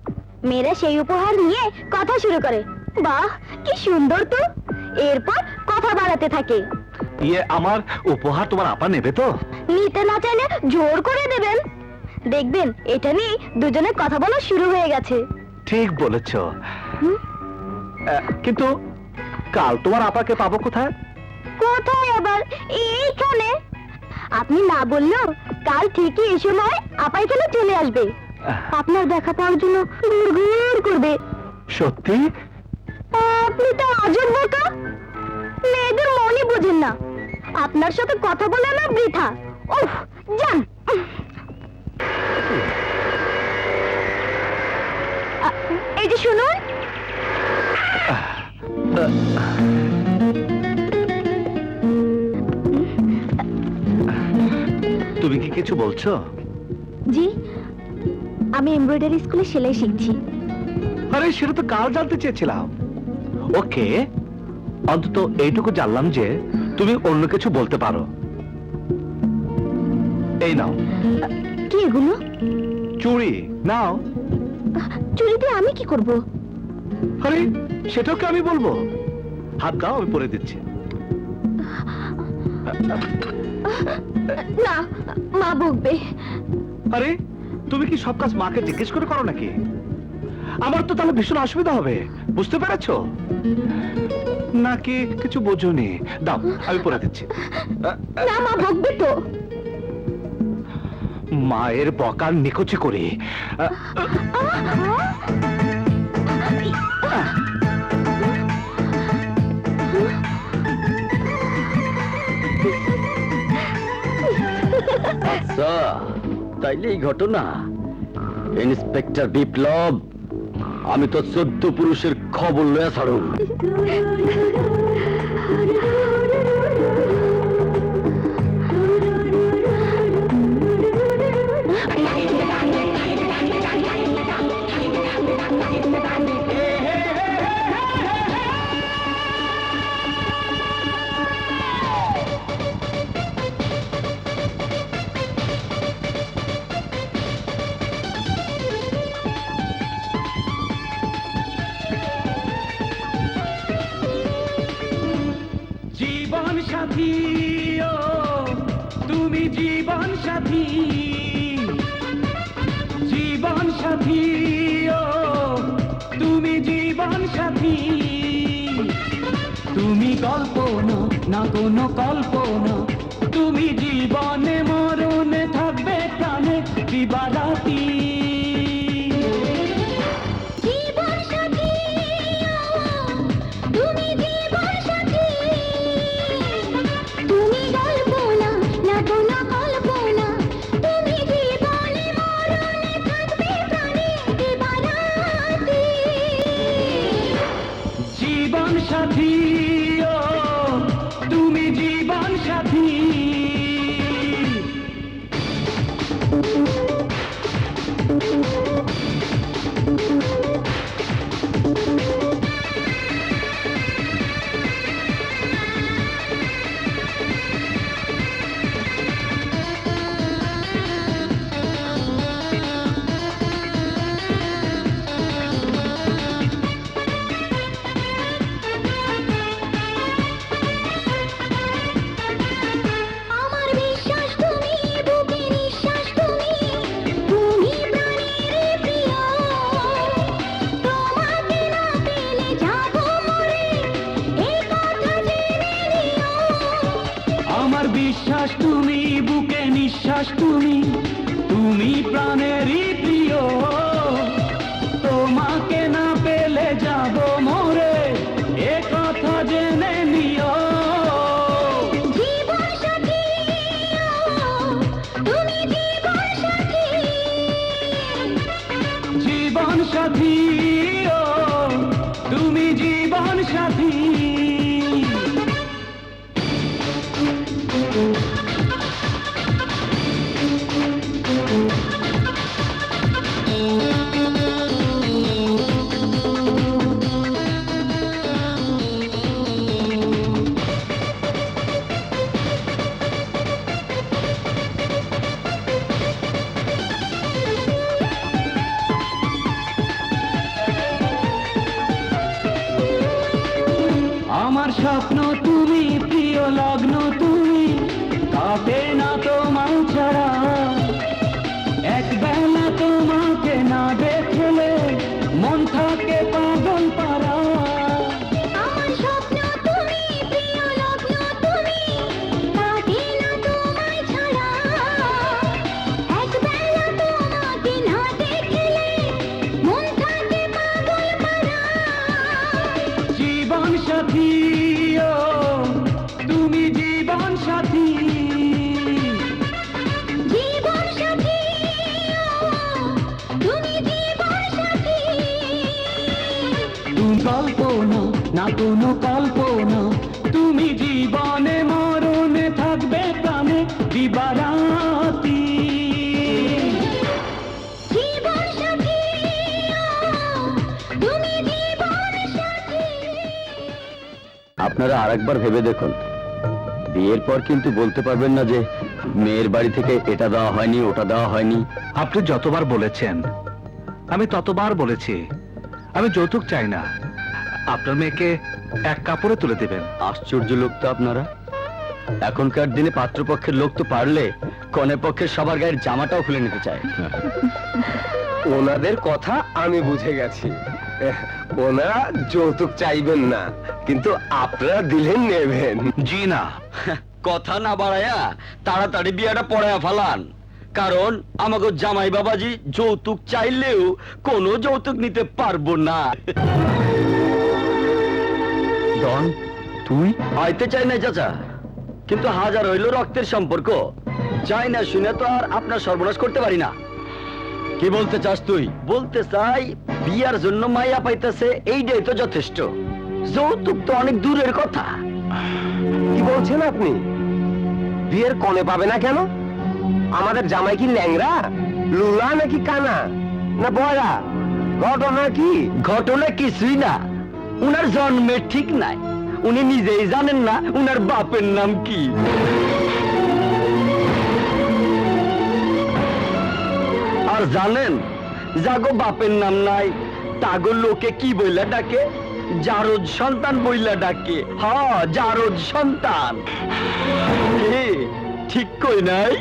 মেয়েরা সেই উপহার নিয়ে কথা শুরু করে। বাহ, কি সুন্দর তো। এরপর কথা বাড়াতে থাকে।
ইয়ে, আমার উপহার তোমার আপা নেবে তো?
নিতে না চাইলে জোর করে দেবেন। দেখবেন এটা নিয়ে দুজনে কথা বলা শুরু হয়ে গেছে।
ঠিক বলেছ।
হুম?
কিন্তু কাল তোমার আপাকে পাবো কোথায়?
কোথায় আবার? এইখানে। আপনি না বললেও কাল ঠিকই এই সময় আপা এখানে চলে আসবে। আপনার দেখা পাওয়ার জন্য ঘুরঘুর করবে।
সত্যি?
আপনি তো আজব বোকা, মেয়েদের মনই বোঝেন না। আপনার সাথে কথা বলে আমার বৃথা। উফ, যান। এই যে শুনুন,
তুমি কি কিছু বলছো?
জি, আমি এমব্রয়ডারি স্কুলে সেলাই শিখছি।
আরে সেটা তো কাল জানতে চেয়েছিলাম। ওকে, অন্তত এইটুকু জানলাম যে তুমি অন্য কিছু বলতে পারো। এই নাও
কি এগুলো?
চুড়ি, নাও।
চুরি দিয়ে আমি কি করব?
আরে সেটাও কি আমি বলবো? হাত দাও, আমি পরে দিচ্ছি।
না, মা বকবে।
আরে তুমি কি সব কাজ মাকে জিজ্ঞেস করে করো নাকি? আমার তো তাহলে ভীষণ অসুবিধা হবে, বুঝতে পেরেছো? নাকি কিছু বোঝোনি? দাও, আমি পরে দিচ্ছি।
না, মা বকবে তো।
মায়ের বকার নিকুচি করে।
আচ্ছা, তাইলে এই ঘটনা। ইন্সপেক্টর বিপ্লব, আমি তো 14 পুরুষের খবর লয়া ছাড়ো।
জীবন সাথী, ও তুমি জীবন সাথী, জীবন সাথী, ও তুমি জীবন সাথী, তুমি কল্পনা না কোনো কল্পনা, তুমি জীবনে মরণে থাকবে প্রাণে দিবারাতি।
জীবন সাথী, তুমি জীবন সাথী, তুমি কল্পনা না কোনো কল্পনা, তুমি জীবনে মরণে থাকবে প্রাণে দিবারাতি।
জীবন সাথী, ও তুমি জীবন সাথী। বিশ্বাস তুমি, বুকে নিঃশ্বাস তুমি, তুমি প্রাণেরই প্রিয়। তোমাকে না পেলে যাব মরে, এ কথা জেনে নিও।
জীবন সাথী তুমি জীবন সাথী,
জীবন সাথী ও তুমি জীবন সাথী। আমার স্বপ্ন তুমি, প্রিয় লগ্ন তুমি, কাটে না তোমার ছাড়া। একবেলা তোমাকে না দেখলে মন থাকে পাগল পারা।
আমার স্বপ্ন তুমি, প্রিয় লগ্ন তুমি, কাটে না তোমায় ছাড়া। একবেলা তোমাকে না দেখলে মন থাকে পাগল পারা।
জীবন সাথী ও তুমি জীবন সাথী,
জীবন সাথী তুমি জীবন সাথী।
তুমি কল্পনা না কোনো কল্পনা, তুমি জীবনে মরণে থাকবে প্রাণে দিবারাতি।
জীবন সাথী তুমি জীবন সাথী।
আপনারা আরেকবার ভেবে দেখুন, বিয়ের পর কিন্তু বলতে পারবেন না যে মেয়ের বাড়ি থেকে এটা দেওয়া হয়নি, ওটা দেওয়া হয়নি।
আপনি যতবার বলেছেন, আমি ততবার বলেছি আমি যৌতুক চাই না। আপনার মেয়েকে এক কাপড়ে তুলে দেবেন।
আশ্চর্য লোক তো আপনারা। এখনকার দিনে পাত্রপক্ষের লোক তো পারলে কনে পক্ষের সবার গায়ের জামাটাও খুলে নিতে চায়।
ওনাদের কথা আমি বুঝে গেছি। ওনারা যৌতুক চাইবেন না, কিন্তু আপনারা দিলেন নেবেন।
জি না।
কথা না বাড়ায়া তাড়াতাড়ি বিয়েটা পড়ায়া ফালান, কারণ আমাকে জামাই বাবাজি যৌতুক চাইলেও কোনো যৌতুক নিতে পারবো না। ডন, তুই আইতে চাই না চাচা, কিন্তু হাজার হইল রক্তের সম্পর্ক, চাই না শুনে তো আর আপনার সর্বনাশ করতে পারি না। কি বলতে চাস তুই? বলতে চাই বিয়ার জন্য মাইয়া পাইতেছে, এইটাই তো যথেষ্ট। যৌতুক তো অনেক দূরের কথা।
কি বলছেন আপনি? বিয়ের কনে পাবে না কেন? আমাদের জামাই কি ল্যাংড়া, লুলা নাকি কানা, না বয়রা? ঘটনা কি?
ঘটনা কিছুই না, উনার জন্মের ঠিক নাই। উনি নিজেই জানেন না উনার বাপের নাম কি। আর জানেন যাগো বাপের নাম নাই, তাগো লোকে কি বইলা ডাকে? জারদ সন্তান বইলা ডাকে। হ্যাঁ, জারদ সন্তান। কি ঠিক কই নাই?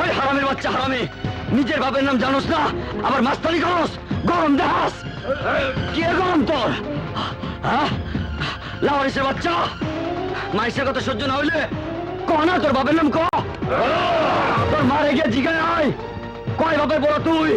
ওই হারামের বাচ্চা হারামি, নিজের বাপের নাম জানোস না, আবার মাস্তানি করস, গরম দেখাস। কি গরম তোর? হ্যাঁ, লাওয়ারিসের বাচ্চা, মাইসের কথা সহ্য না হইলে ক না তোর বাপের নাম ক। তোর মারে গিয়ে জিগায় আয়, কয় বাপের বড় তুই?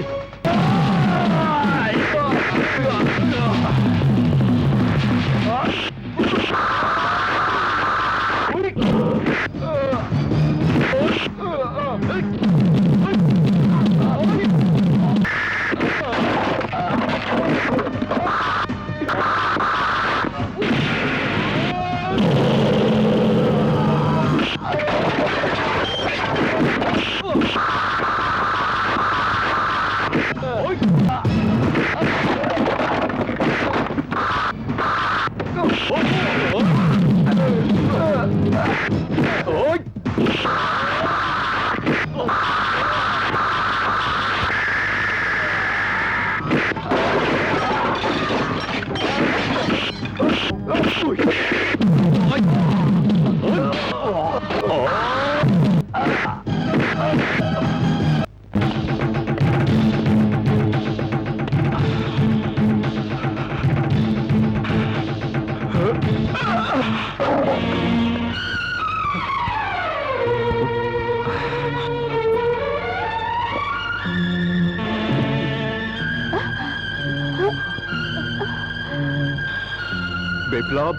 বিপ্লব,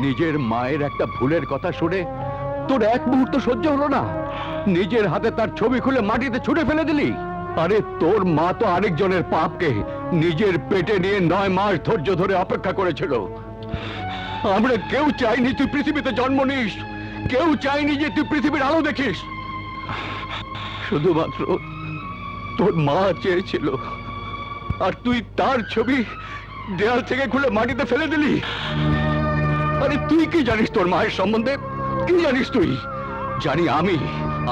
নিজের মায়ের একটা ভুলের কথা শুনে তোর এক মুহূর্ত সহ্য হলো না? নিজের হাতে তার ছবি খুলে মাটিতে ছুঁড়ে ফেলে দিলি? আরে তোর মা তো আরেকজনের পাপকে নিজের পেটে নিয়ে 9 মাস ধৈর্য ধরে অপেক্ষা করেছিল। আমরা কেউ চাইনি তুই পৃথিবীতে জন্ম নিস, কেউ চাইনি যে তুই পৃথিবীর আলো দেখিস। শুধুমাত্র তোর মা চেয়েছিল, আর তুই তার ছবি দেয়াল থেকে খুলে মাটিতে ফেলে দিলি। আরে তুই কি জানিস তোর মায়ের সম্বন্ধে? কি জানিস তুই? জানি আমি।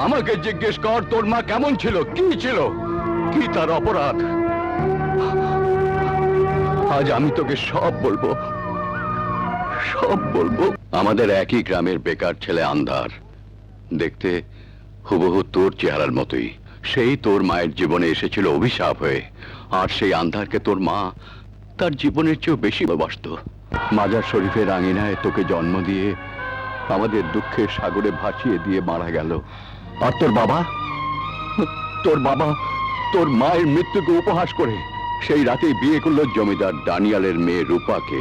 আমাকে জিজ্ঞেস কর তোর মা কেমন ছিল, কি ছিল, কি তার অপরাধ। আজ আমি তোকে সব বলবো, সব বলবো। আমাদের একই গ্রামের বেকার ছেলে আন্ধার, দেখতে হুবহু তোর চেহারার মতোই। সেই তোর মায়ের জীবনে এসেছিল অভিশাপ হয়ে, আর সেই আন্ধারকে তোর মা তার জীবনের চেয়েও বেশি ভালোবাসতো। মাজার শরীফের আঙিনায় তোকে জন্ম দিয়ে আমাদের দুঃখের সাগরে ভাসিয়ে দিয়ে মারা গেল। আর তোর বাবা তোর মায়ের মৃত্যুকে উপহাস করে সেই রাতেই বিয়ে করলো জমিদার দানিয়ালের মেয়ে রূপাকে।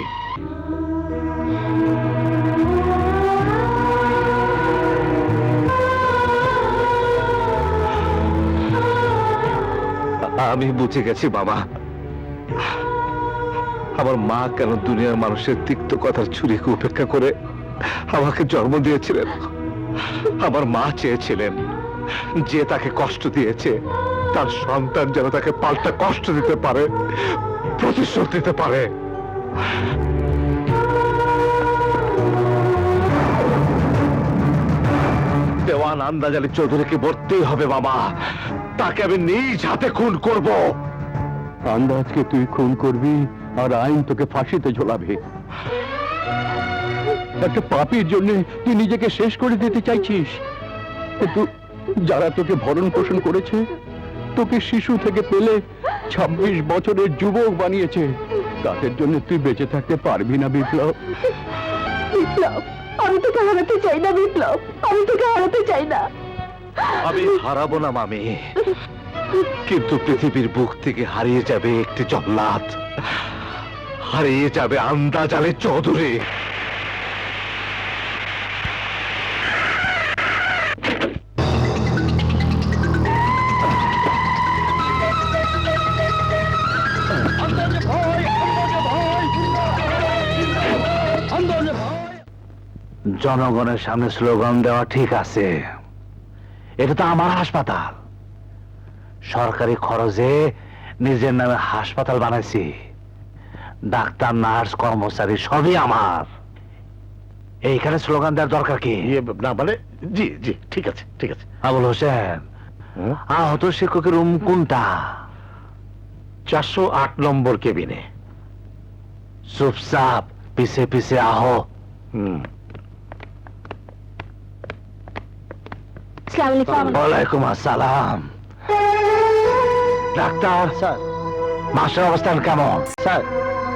আমি বুঝে গেছি বাবা, আমার মা কেন দুনিয়ার মানুষের তিক্ত কথার ছুরিকে উপেক্ষা করে আমাকে জন্ম দিয়েছিলেন। আমার মা চেয়েছিলেন যে তাকে কষ্ট দিয়েছে তার সন্তান যেন তাকে পাল্টা কষ্ট দিতে পারে, প্রতিশোধ দিতে পারে। দেওয়ান আন্দাজ আলী চৌধুরীকে মরতেই হবে বাবা, তাকে আমি নিজ হাতে খুন করব।
আন্দাজকে তুই খুন করবি আর আইন তোকে ফাঁসিতে ঝোলাবে। একটা পাপীর জন্য তুই নিজেকে শেষ করে দিতে চাইছিস, কিন্তু যারা তোকে ভরণ পোষণ করেছে, তোকে শিশু থেকে পেলে 26 বছরের যুবক বানিয়েছে, তাদের জন্য তুই বেঁচে থাকতে পারবি না বিপ্লব।
বিপ্লব, আমি তোকে হারাতে চাই না বিপ্লব, আমি তোকে হারাতে চাই না।
আমি হারাবো না মামি, কিন্তু পৃথিবীর বুক থেকে হারিয়ে যাবে একটি জল্লাদ, হারিয়ে যাবে আন্দাজ আলী চৌধুরী। জনগণের সামনে স্লোগান দেওয়া ঠিক আছে, এটা তো আমার হাসপাতাল, সরকারি খরচে নিজের নামে হাসপাতাল বানাইছি, ডাক্তার নার্স কর্মচারী সবই আমার। এইখানে স্লোগান দেওয়ার দরকার কি?
না মানে জি জি ঠিক আছে ঠিক আছে।
আবুল হোসেন, আহত শিক্ষকের রুম কোনটা?
408 নম্বর কেবিনে।
চুপচাপ পিছে পিছে আহো। ওয়ালাইকুম আসসালাম। ডাক্তার
স্যার,
মাস্টার অবস্থান কেমন?
স্যার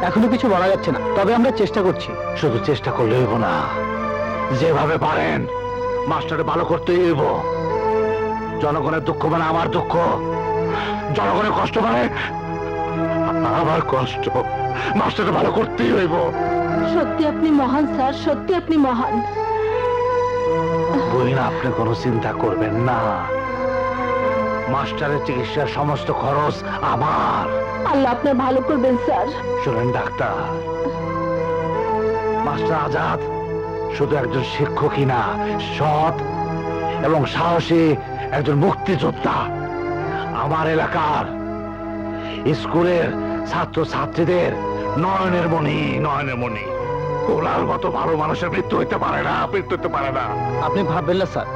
এখনো কিছু বলা যাচ্ছে না, তবে আমরা চেষ্টা করছি।
শুধু চেষ্টা করলে হইব না, যেভাবে পারেন মাস্টারে ভালো করতে হইব। জনগণের দুঃখ মানে আমার দুঃখ, জনগণের কষ্ট মানে আমার কষ্ট। মাস্টারে ভালো করতেই হইব।
সত্যি আপনি মহান স্যার, সত্যি আপনি মহান।
বইন, আপনি কোনো চিন্তা করবেন না, মাস্টারের চিকিৎসার সমস্ত খরচ আমার।
আল্লাহ আপনার ভালো করবেন স্যার।
শুনেন ডাক্তার, মাস্টার আজাদ শুধু একজন শিক্ষকই না, সৎ এবং সাহসী একজন মুক্তিযোদ্ধা। আমার এলাকার স্কুলের ছাত্র ছাত্রীদের নয়নের মণি, নয়নের মণি। ওনার মতো ভালো মানুষের মৃত্যু হইতে পারে না, মৃত্যু হতে পারে না।
আপনি ভাববেন না স্যার,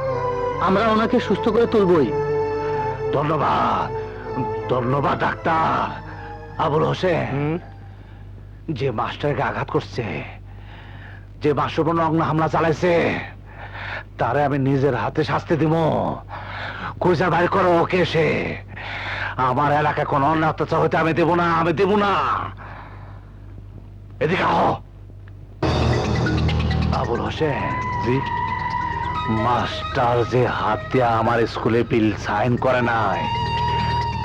আমরা ওনাকে সুস্থ করে তুলবই।
ধন্যবাদ, ধন্যবাদ ডাক্তার। আবুল হোসেন, যে মাস্টারকে আঘাত করছে, যে বাসপূর্ণ অগ্ন হামলা চালাইছে, তারে আমি নিজের হাতে শাস্তি দিব। খুঁজে বাইর করো ওকে। সে আমার এলাকায় কোন অন্যায় অত্যাচার হইতে আমি দেব না, আমি দেব না। এদিকে আহ। আবুল হোসেন, মাস্টার যে হাত দিয়ে আমার স্কুলে বিল সাইন করে নাই,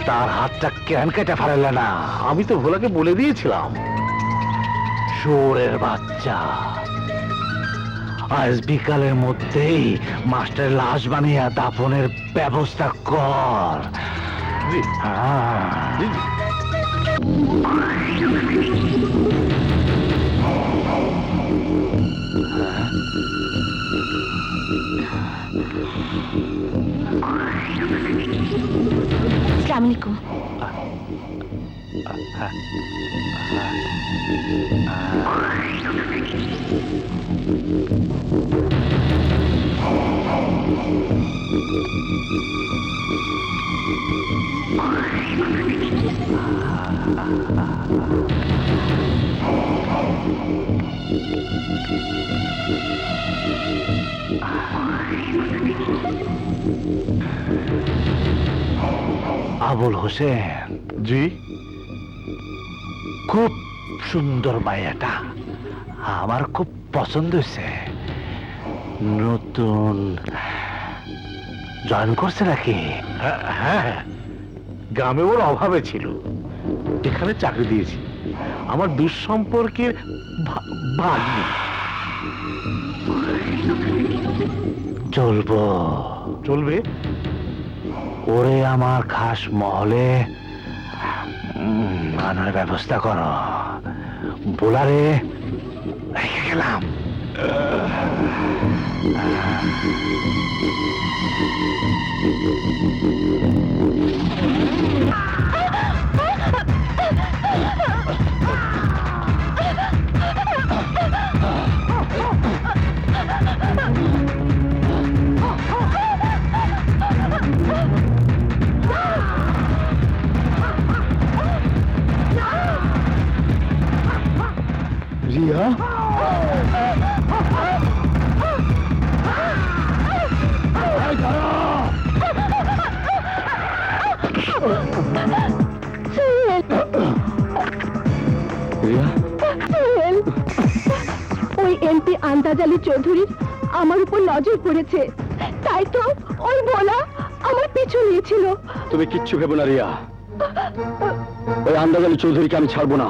তার হাতটা কেন কেটে ফেলালে না?
আমি তো ভোলাকে বলে দিয়েছিলাম।
শুয়োরের বাচ্চা, আজ বিকালের মধ্যেই মাস্টার লাশ বানিয়ে দাফনের ব্যবস্থা কর। হ্যাঁ।
আসসালামু আলাইকুম।
আবুল হোসেন, জি, খুব সুন্দর মাইয়াটা, আমার খুব পছন্দ হয়েছে। নতুন জয়েন করছে নাকি? হ্যাঁ, গ্রামে ওর অভাবে ছিল, এখানে চাকরি দিয়েছি। আমার দুঃসম্পর্কের ভাগ্নি। চলবো, চলবে। ওরে আমার খাস মহলে আনার ব্যবস্থা করো। বোলারে রেখে গেলাম। রিয়া,
ওই এমপি আন্দাজ আলী চৌধুরীর আমার উপর নজর পড়েছে, তাই তো ওই বলা আমার পিছু নিয়েছিল।
তুমি কিচ্ছু ভেবো না রিয়া, ওই আন্দাজ আলী চৌধুরীকে আমি ছাড়বো না।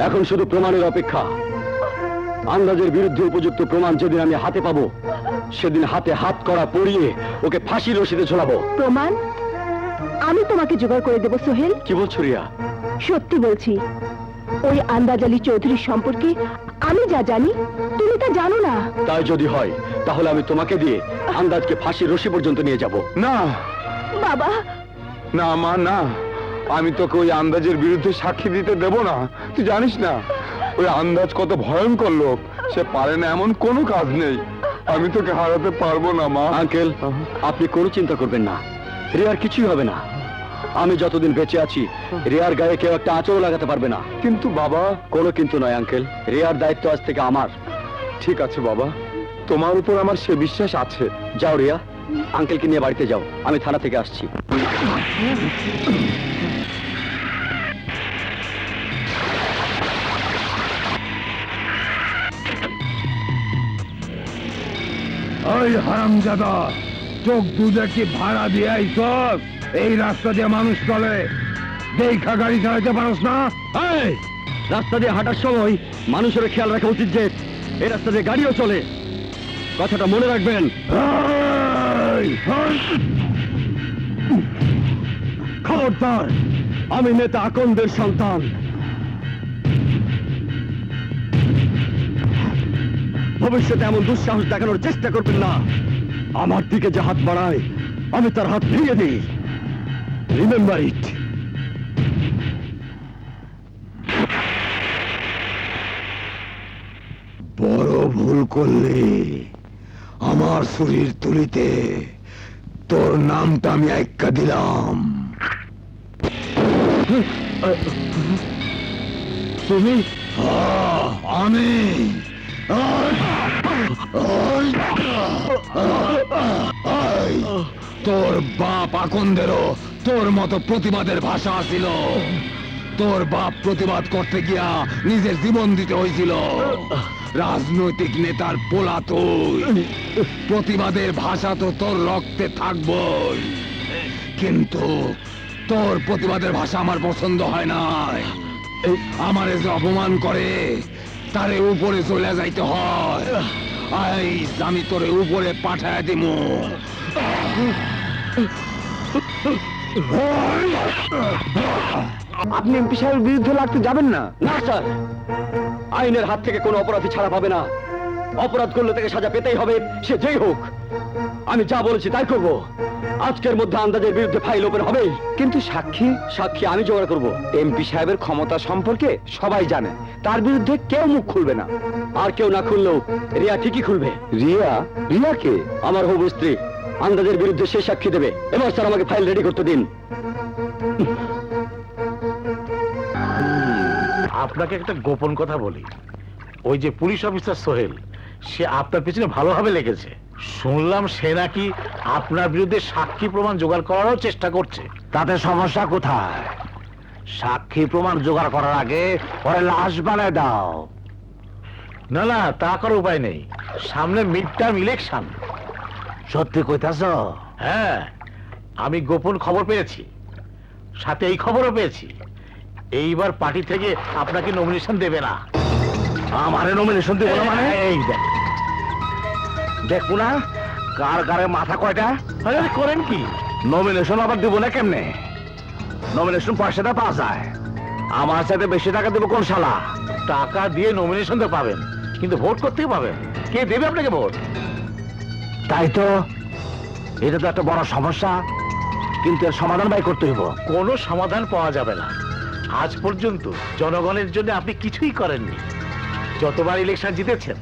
এখন শুধু প্রমাণের অপেক্ষা। আন্দাজের বিরুদ্ধে উপযুক্ত প্রমাণ যেদিন আমি হাতে পাবো, সেদিন হাতে হাত করা পরিয়ে ওকে ফাঁসির রশিদে ঝোলাবো।
প্রমাণ আমি তোমাকে জোগাড় করে দেব সোহেল।
কি বলছো রিয়া?
সত্যি বলছি, ওই আন্দাজ আলী চৌধুরীর সম্পর্কে আমি যা জানি তুমি তা জানো না।
তাই যদি হয় তাহলে আমি তোমাকে দিয়ে আন্দাজকে ফাঁসির রশি পর্যন্ত নিয়ে যাব।
না
বাবা,
না মা, না, আমি তোকে ওই আন্দাজের বিরুদ্ধে সাক্ষী দিতে দেব না। তুই জানিস না ওই আন্দাজ কত ভয়ঙ্কর লোক, সে পারে না এমন কোনো কাজ নেই। আমি তোকে হারাতে পারবো না মা।
আঙ্কেল, আপনি কোনো চিন্তা করবেন না, রিয়ার কিছুই হবে না। আমি যতদিন বেঁচে আছি রিয়ার গায়ে কেউ একটা আঁচড়ও লাগাতে পারবে না।
কিন্তু বাবা,
কোনো কিন্তু নয় আঙ্কেল, রিয়ার দায়িত্ব আজ থেকে আমার।
ঠিক আছে বাবা, তোমার উপর আমার সে বিশ্বাস আছে।
যাও রিয়া, আঙ্কেলকে নিয়ে বাড়িতে যাও, আমি থানা থেকে আসছি।
ওই হারামজাদা, চোখ দুধে কি ভাড়া দিয়ে আইছস? এই রাস্তা দিয়ে মানুষ চলে, দেখা গাড়ি চালাতে পারস না?
এই, রাস্তা দিয়ে হাঁটার সময় মানুষের খেয়াল রাখা উচিত যে এই রাস্তা দিয়ে গাড়িও চলে, কথাটা মনে রাখবেন। খবরদার, আমি নেতা আকন্দের সন্তান। ভবিষ্যতে এমন দুঃসাহস দেখানোর চেষ্টা করবেন না। আমার দিকে যে হাত বাড়ায় আমি তার হাত ভেঙে দিই। Remember it.
বড় ভুল করলি। আমার শরীর তুলিতে তোর নামটা আমি একা দিলাম।
তুমি?
আমি তোর বাপ আকন্দেরও তোর মতো প্রতিবাদের ভাষা ছিল। তোর বাপ প্রতিবাদ করতে গিয়া নিজের জীবন দিতে হয়েছিল। রাজনৈতিক নেতার পোলা তুই, প্রতিবাদের ভাষা তো তোর রক্তে থাকবই, কিন্তু তোর প্রতিবাদের ভাষা আমার পছন্দ হয় না। আমারে যে অপমান করে তারে উপরে চলে যাইতে হয়। আইস আমি তোরে উপরে পাঠায় দিমু।
আপনি এমপি সাহেবের বিরুদ্ধে লাগতে যাবেন না? না স্যার, আইনের হাত থেকে কোনো অপরাধী ছাড়া পাবে না। অপরাধ করলে তাকে সাজা পেতেই হবে, সে যেই হোক। আমি যা বলেছি তাই করব। আজকের মধ্যে আন্দাজের বিরুদ্ধে ফাইল ওপেন হবে। কিন্তু সাক্ষী আমি জোগাড় করব। এমপি সাহেবের ক্ষমতা সম্পর্কে সবাই জানে, তার বিরুদ্ধে কেউ মুখ খুলবে না। আর কেউ না খুললেও রিয়া ঠিকই খুলবে। রিয়া কে? আমার হবু স্ত্রী। আন্দাজের বিরুদ্ধে সে সাক্ষী দেবে। এবার স্যার আমাকে ফাইল রেডি করতে দিন।
আপনাকে একটা গোপন কথা বলি, ওই যে পুলিশ অফিসার সোহেল, সে আপনার পিছনে ভালোভাবে লেগেছে। শুনলাম সে নাকি আপনার বিরুদ্ধে সাক্ষী প্রমাণ জোগাড় করারও চেষ্টা করছে।
তাতে সমস্যা কোথায়? সাক্ষী প্রমাণ জোগাড় করার আগে পরে লাশ বানায় দাও।
না না, তা করার উপায় নেই। সামনে মিড টার্ম ইলেকশন।
সত্যি কইতাছ?
হ্যাঁ, আমি গোপন খবর পেয়েছি, সাথে এই খবরও পেয়েছি এইবার পার্টি থেকে আপনাকে নমিনেশন দেবে না।
আমারে নমিনেশন দেবো না মানে?
এই দেখ,
দেখবো না কার কারে মাথা কয়টা?
আরে করেন কি?
নমিনেশন আবার দেবো না কেমনে? নমিনেশন পয়সাটা পাওয়া যায়, আমার সাথে বেশি টাকা দেবো কোন শালা?
টাকা দিয়ে নমিনেশন তো পাবেন, কিন্তু ভোট করতে পাবেন। কে দেবে আপনাকে ভোট?
তাই তো, এটা তো একটা বড় সমস্যা, কিন্তু এর সমাধান বাই করতে হইব।
কোনো সমাধান পাওয়া যাবে না। আজ পর্যন্ত জনগণের জন্য আপনি কিছুই করেননি। যতবার ইলেকশন জিতেছেন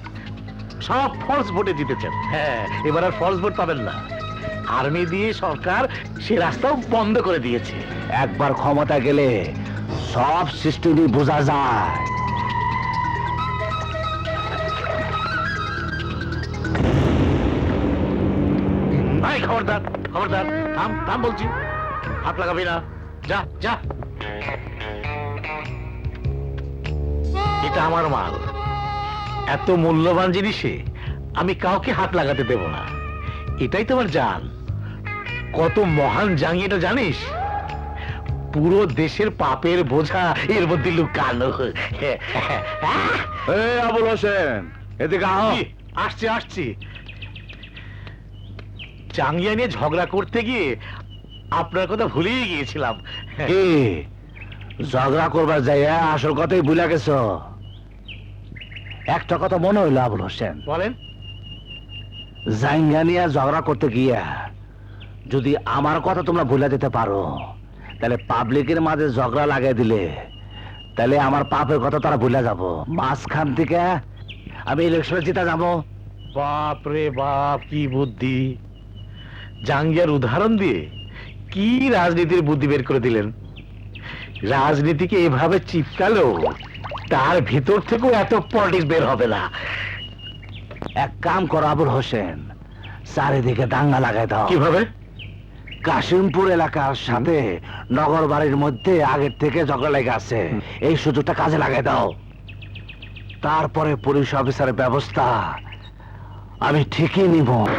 সব ফলস ভোটে জিতেছেন। হ্যাঁ, এবার আর ফলস ভোট পাবেন না। আর্মি দিয়ে সরকার সে রাস্তাও বন্ধ করে দিয়েছে।
একবার ক্ষমতা গেলে সব সিস্টেমই বোঝা যায়।
ভাই খবরদার, খবরদার, থাম থাম বলছি। হাত লাগাবি না, যা যা। এটা আমার মাল, এত মূল্যবান জিনিসে আমি কাউকে হাত লাগাতে দেব না। এটাই তোমার জান। কত মহান জাঙ্গি এটা জানিস? পুরো দেশের পাপের বোঝা এর মধ্যে লুকানো।
এই আবুল হোসেন, এদিকে আহ।
কি? আসছি আসছি। চাঙ্গিয়া নিয়ে ঝগড়া করতে গিয়ে আপনার কথা ভুলেই গিয়েছিলাম।
কি ঝগড়া করবার যাইয়া আসল কথাই ভুলে গেছ? একটা কথা মনে হইলো আবুল হোসেন,
বলেন।
জাঙ্গানিয়া ঝগড়া করতে গিয়া যদি আমার কথা তোমরা ভুলে যেতে পারো, তাহলে পাবলিকের মাঝে ঝগড়া লাগাই দিলে তাহলে আমার পাপের কথা তারা ভুলে যাব। মাঝখান থেকে আমি ইলেকশনে জিতে যাবো।
বাপ রে বাপ, কি বুদ্ধি! জাঙ্গিয়ার উদাহরণ দিয়ে কি রাজনীতির বুদ্ধি বের করে দিলেন। রাজনীতিকে এভাবে চিপকালেও তার ভিতর থেকেও এত পলিটিক্স বের হবে না।
এক কাম করো আবুল হোসেন, চারিদিকে দাঙ্গা লাগাই দাও।
কিভাবে?
কাশিমপুর এলাকার সাথে নগর বাড়ির মধ্যে আগের থেকে ঝগড়া লেগে আছে, এই সুযোগটা কাজে লাগাই দাও। তারপরে পুলিশ অফিসারের ব্যবস্থা আমি ঠিকই নিব।